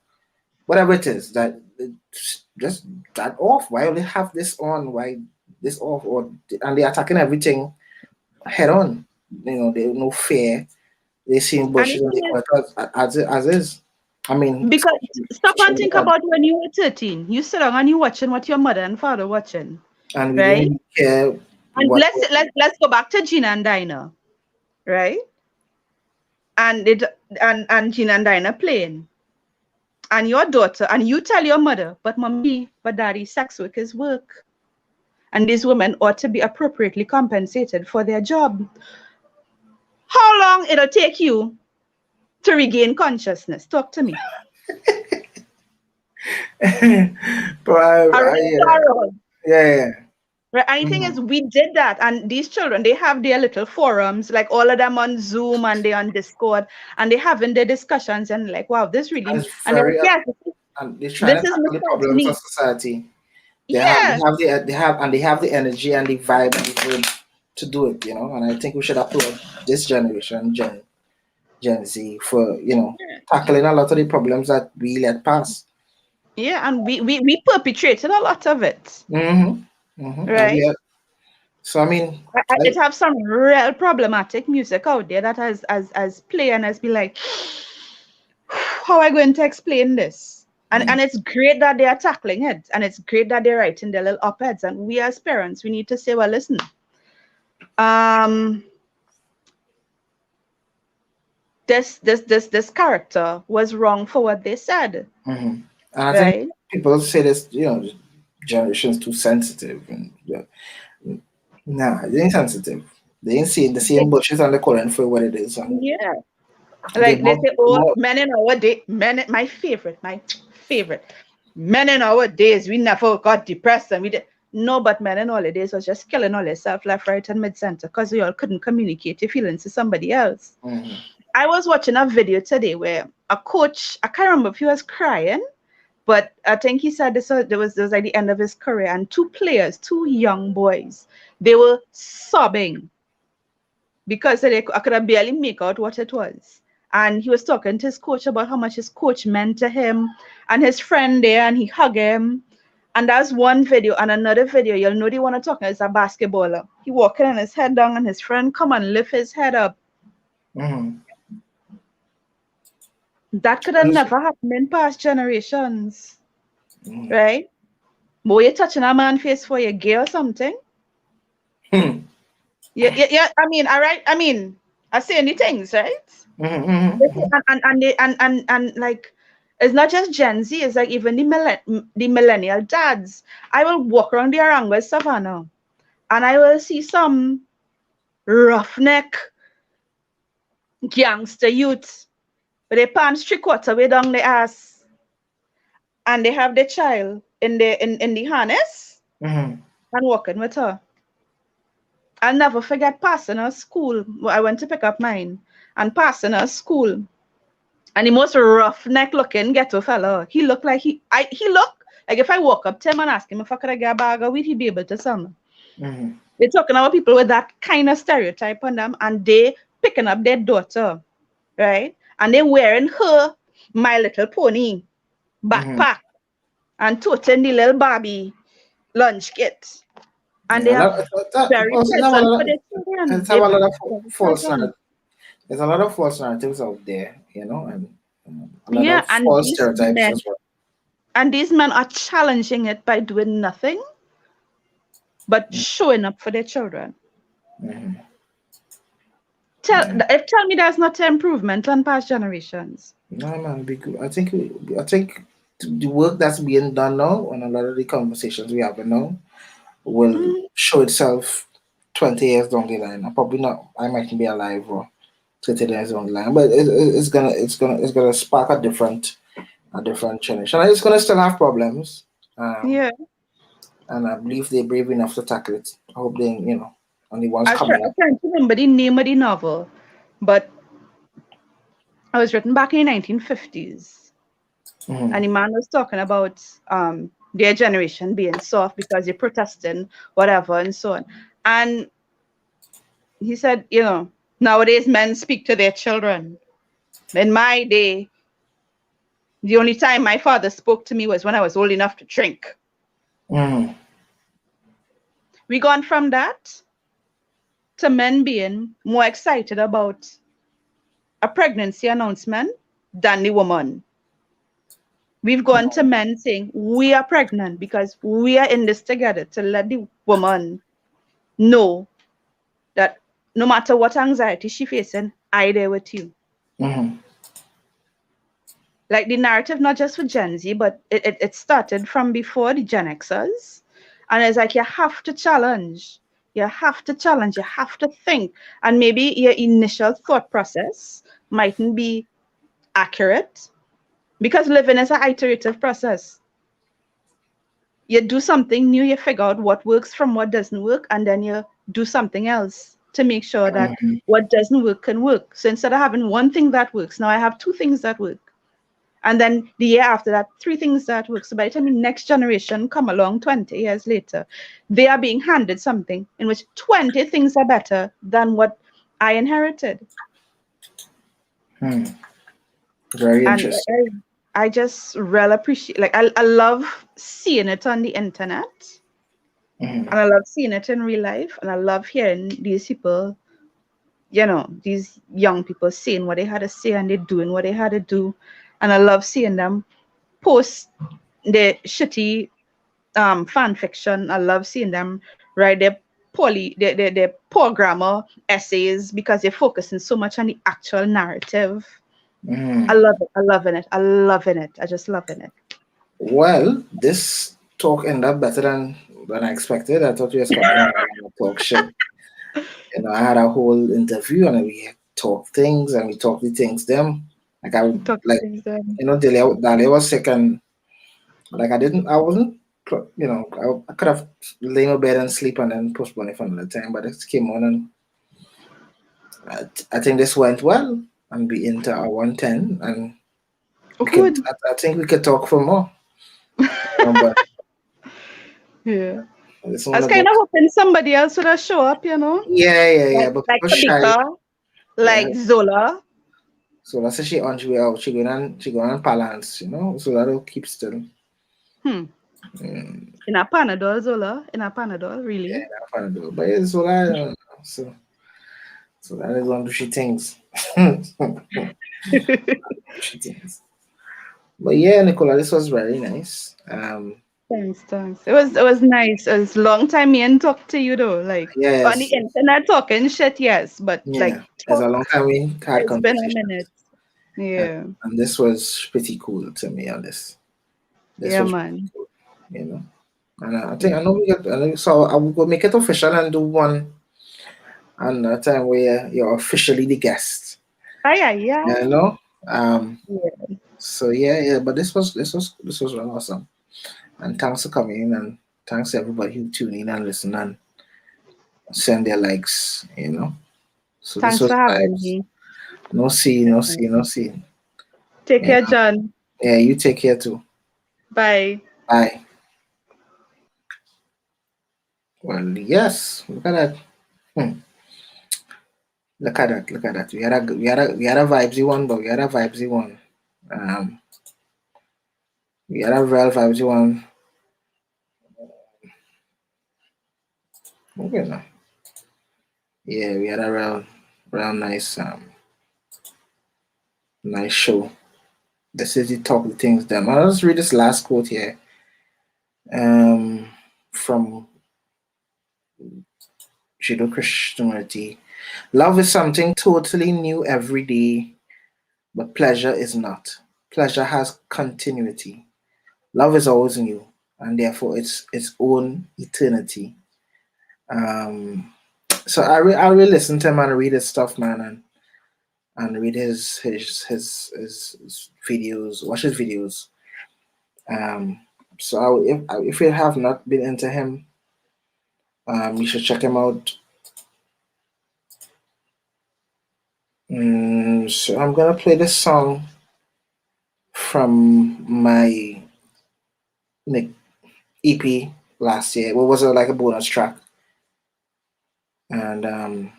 whatever it is, that it's just that off. Why only have this on? Why this off? Or and they're attacking everything head on. They no fear. They seeing And bullshit the and they thing call it as is. I is, mean, because stop and think about when you were 13. You sit down and you watching what your mother and father watching, and we didn't right? really care And what. let's go back to Gina and Dinah, right? And Gina and Dinah playing. And your daughter, and you tell your mother, but mommy, but daddy, sex work is work. And these women ought to be appropriately compensated for their job. How long it'll take you to regain consciousness? Talk to me. But Around, yeah, around. yeah, yeah. Right. And the thing Mhm. is, we did that, and these children, they have their little forums, like all of them on Zoom and they on Discord, and they having their discussions, and like, wow, this And really, it's and they're like, very yes, and they're trying this to is tackle the problems of misogyny. society. Yeah, They have and they have the energy and the vibe and the mood to do it, and I think we should applaud this generation, Gen Z, for tackling a lot of the problems that we let pass. yeah, and we perpetrated a lot of it, And right? we are, so I mean, It have some real problematic music out there that has as play and has been like, how am I going to explain this? And it's great that they are tackling it, and it's great that they're writing their little op-eds. And we as parents, we need to say, well, listen, um, this character was wrong for what they said, and I think right? people say this, generation's too sensitive, and nah, they ain't sensitive. They ain't seeing the same bushes and the current for what it is, and Yeah. they Like they more say, oh, more. men in our day, my favorite. Men in our days, we never got depressed and we did no, but men in all the days was just killing all yourself left, right, and mid center because we all couldn't communicate your feelings to somebody else. Mhm. I was watching a video today where a coach, I can't remember if he was crying, but I think he said there was like the end of his career, and two players, two young boys, they were sobbing because I could have barely make out what it was. And he was talking to his coach about how much his coach meant to him and his friend there, and he hugged him. And that's one video. And another video, you'll know the one I'm talking about is a basketballer. He walking and his head down, and his friend come and lift his head up. Mm-hmm. That could have never happened in past generations, Mm-hmm. right? Boy, you're touching a man face for your gay or something. Hmm. Yeah. I mean, all right. I mean, I say any things, right? Mm-hmm. And like, it's not just Gen Z. It's like even the millennial dads. I will walk around the Arangwa Savannah, and I will see some roughneck gangster youths with their pants 3/4 way down the ass, and they have their child in the harness Mm-hmm. and walking with her. I'll never forget passing her school. I went to pick up mine and passing her school. And the most roughneck looking ghetto fella. He looked like he looked like if I walk up to him and ask him if I could get a bag of weed, he'd be able to sell me. Mm-hmm. We're talking about people with that kind of stereotype on them, and they picking up their daughter, right? And they wearing her My Little Pony backpack and toting the little Barbie lunch kit. And they Yeah, are very also present for their children. there's a They're lot very, of very false present. there's a lot of false narratives out there, and a lot Yeah, of false stereotypes as well. and these men are challenging it by doing nothing but showing up for their children. Mm-hmm. Tell me that's not an improvement on past generations. No, man, be good. I think the work that's being done now and a lot of the conversations we have now will Mm, show itself 20 years down the line. I probably not. I mightn't be alive or 20 years down the line, but it's gonna spark a different generation. And it's gonna still have problems. yeah, And I believe they're brave enough to tackle it. I hope they, and the ones I coming up. can't remember the name of the novel, but it was written back in the 1950s. Mm-hmm. And the man was talking about their generation being soft because they're protesting, whatever, and so on. And he said, nowadays men speak to their children. In my day, the only time my father spoke to me was when I was old enough to drink. Mm-hmm. We gone from that to men being more excited about a pregnancy announcement than the woman. We've gone to men saying we are pregnant because we are in this together to let the woman know that no matter what anxiety she's facing, I there with you. Mm-hmm. Like the narrative, not just for Gen Z, but it started from before the Gen Xers. And it's like you have to challenge. You have to challenge. You have to think. And maybe your initial thought process mightn't be accurate because living is an iterative process. You do something new, you figure out what works from what doesn't work, and then you do something else to make sure that Mm-hmm. what doesn't work can work. So instead of having one thing that works, now I have two things that work. And then the year after that, three things that work. So by the time the next generation come along 20 years later, they are being handed something in which 20 things are better than what I inherited. Hmm. Very And interesting. I just really appreciate, like, I love seeing it on the internet. Mm-hmm. And I love seeing it in real life. And I love hearing these people, these young people saying what they had to say and they're doing what they had to do. And I love seeing them post the shitty fan fiction. I love seeing them write their poor grammar essays because they're focusing so much on the actual narrative. I Mm-hmm. love it. I loving it. I loving it. I just loving it. Well, this talk ended up better than I expected. I thought we was coming on and talk shit. I had a whole interview and we talked things and we talked the things them. Like I Talk like things then. Dalia was sick and like I wasn't I could have lain in bed and sleep and then postpone it for another time, but it came on and I think this went well and we into our 110 and Oh, good. I think we could talk for more. But Yeah. it's I one was about kind of hoping somebody else would have show up, yeah, like but like people shy. Kabika, Yeah. like Zola. So that's she on she way out. She going on balance, so that'll keep still. Hmm. Mm, In a Panadol, Zola? In a Panadol, really? I find it, but it's what I don't know. So that is one of she things. She things. But yeah, Nicola, this was very nice. Thanks, thanks. It was nice. It was long time me and talk to you though. Like on the Yes, internet talking shit, yes, but like yeah. It's a talk, long time we had it's been a conversations, minute. Yeah. and this was pretty cool to me. On this Yeah, was man. cool, you know. And I think I know we get. So I will go make it official and do one and a time where you're officially the guest. Ay, ay, You ay. know. Um. Yeah. So yeah. But this was really awesome. And thanks for coming in, and thanks to everybody who tune in and listen and send their likes. So this Thanks was for having vibes. me. No see, Yeah, no man. see, no see. Take Yeah. care, John. Yeah. You take care too. Bye. Bye. Well, yes. Look at that. Hmm. Look at that. Look at that. We had a vibesy one, but we had a vibesy one. Um. We had a real vibesy one. Okay. Now. Yeah. We had a real nice nice show. This is the top of things. Them. I'll just read this last quote here. Um. From Jiddu Krishnamurti. Love is something totally new every day, but pleasure is not. Pleasure has continuity. Love is always new, and therefore its own eternity. Um, so I really listen to him and read his stuff, man, and read his videos, watch his videos. Um, so if you have not been into him, you should check him out. So I'm gonna play this song from my like EP last year. What was it, like a bonus track? And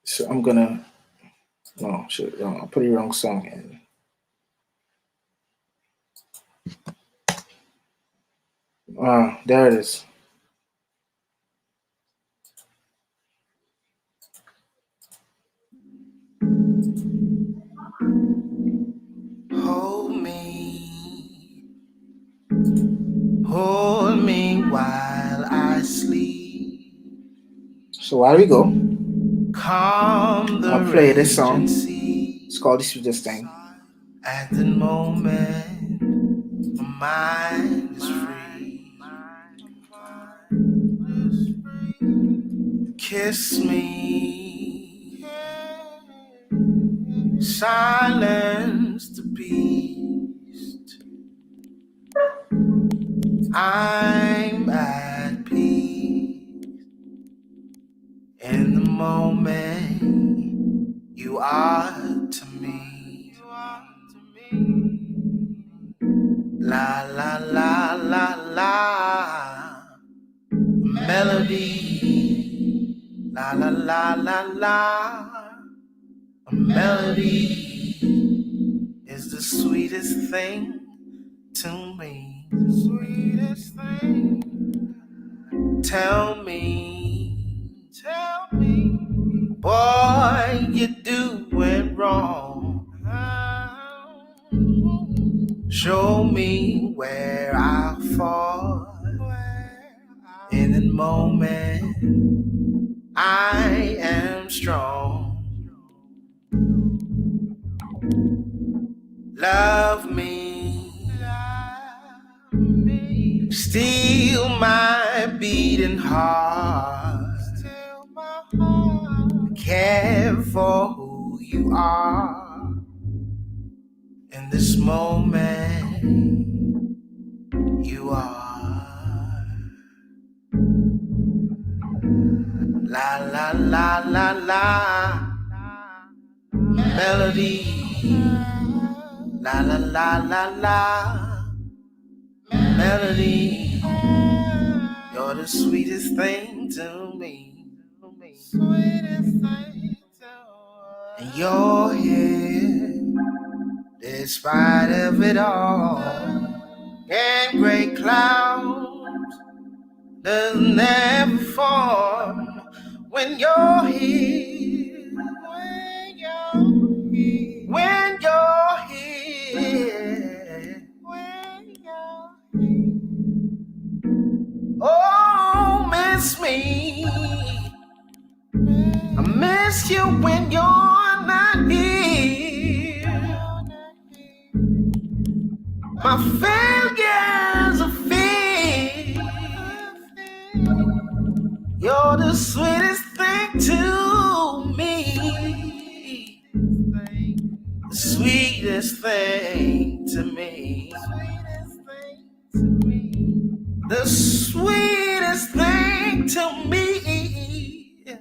so I'm gonna no, shit, no, I put the wrong song in. There it is. Hold me, hold me while I sleep. So while we go, calm the I'll play this song. It's called "The Sweetest Thing." At the moment, my mind is free. Kiss me, silence the beast. I'm at peace in the moment you are to me. La la la la la, melody. La la la la la, a melody is the sweetest thing to me. The sweetest thing. Tell me, boy, you doing wrong. Show me where I fall. In the moment, I am strong. Love me, steal my beating heart. Care for who you are. In this moment, you are. La la la la la, melody. La la la la la, melody. You're the sweetest thing to me. Sweetest thing to me. And you're here, despite of it all. and gray clouds does never form when you're here. When you're here. When you're here. When you're here. Oh, miss me. I miss you when you're not here. My failures are fear. You're the sweetest thing to me. The sweetest thing to me. The sweetest thing to me. Yeah.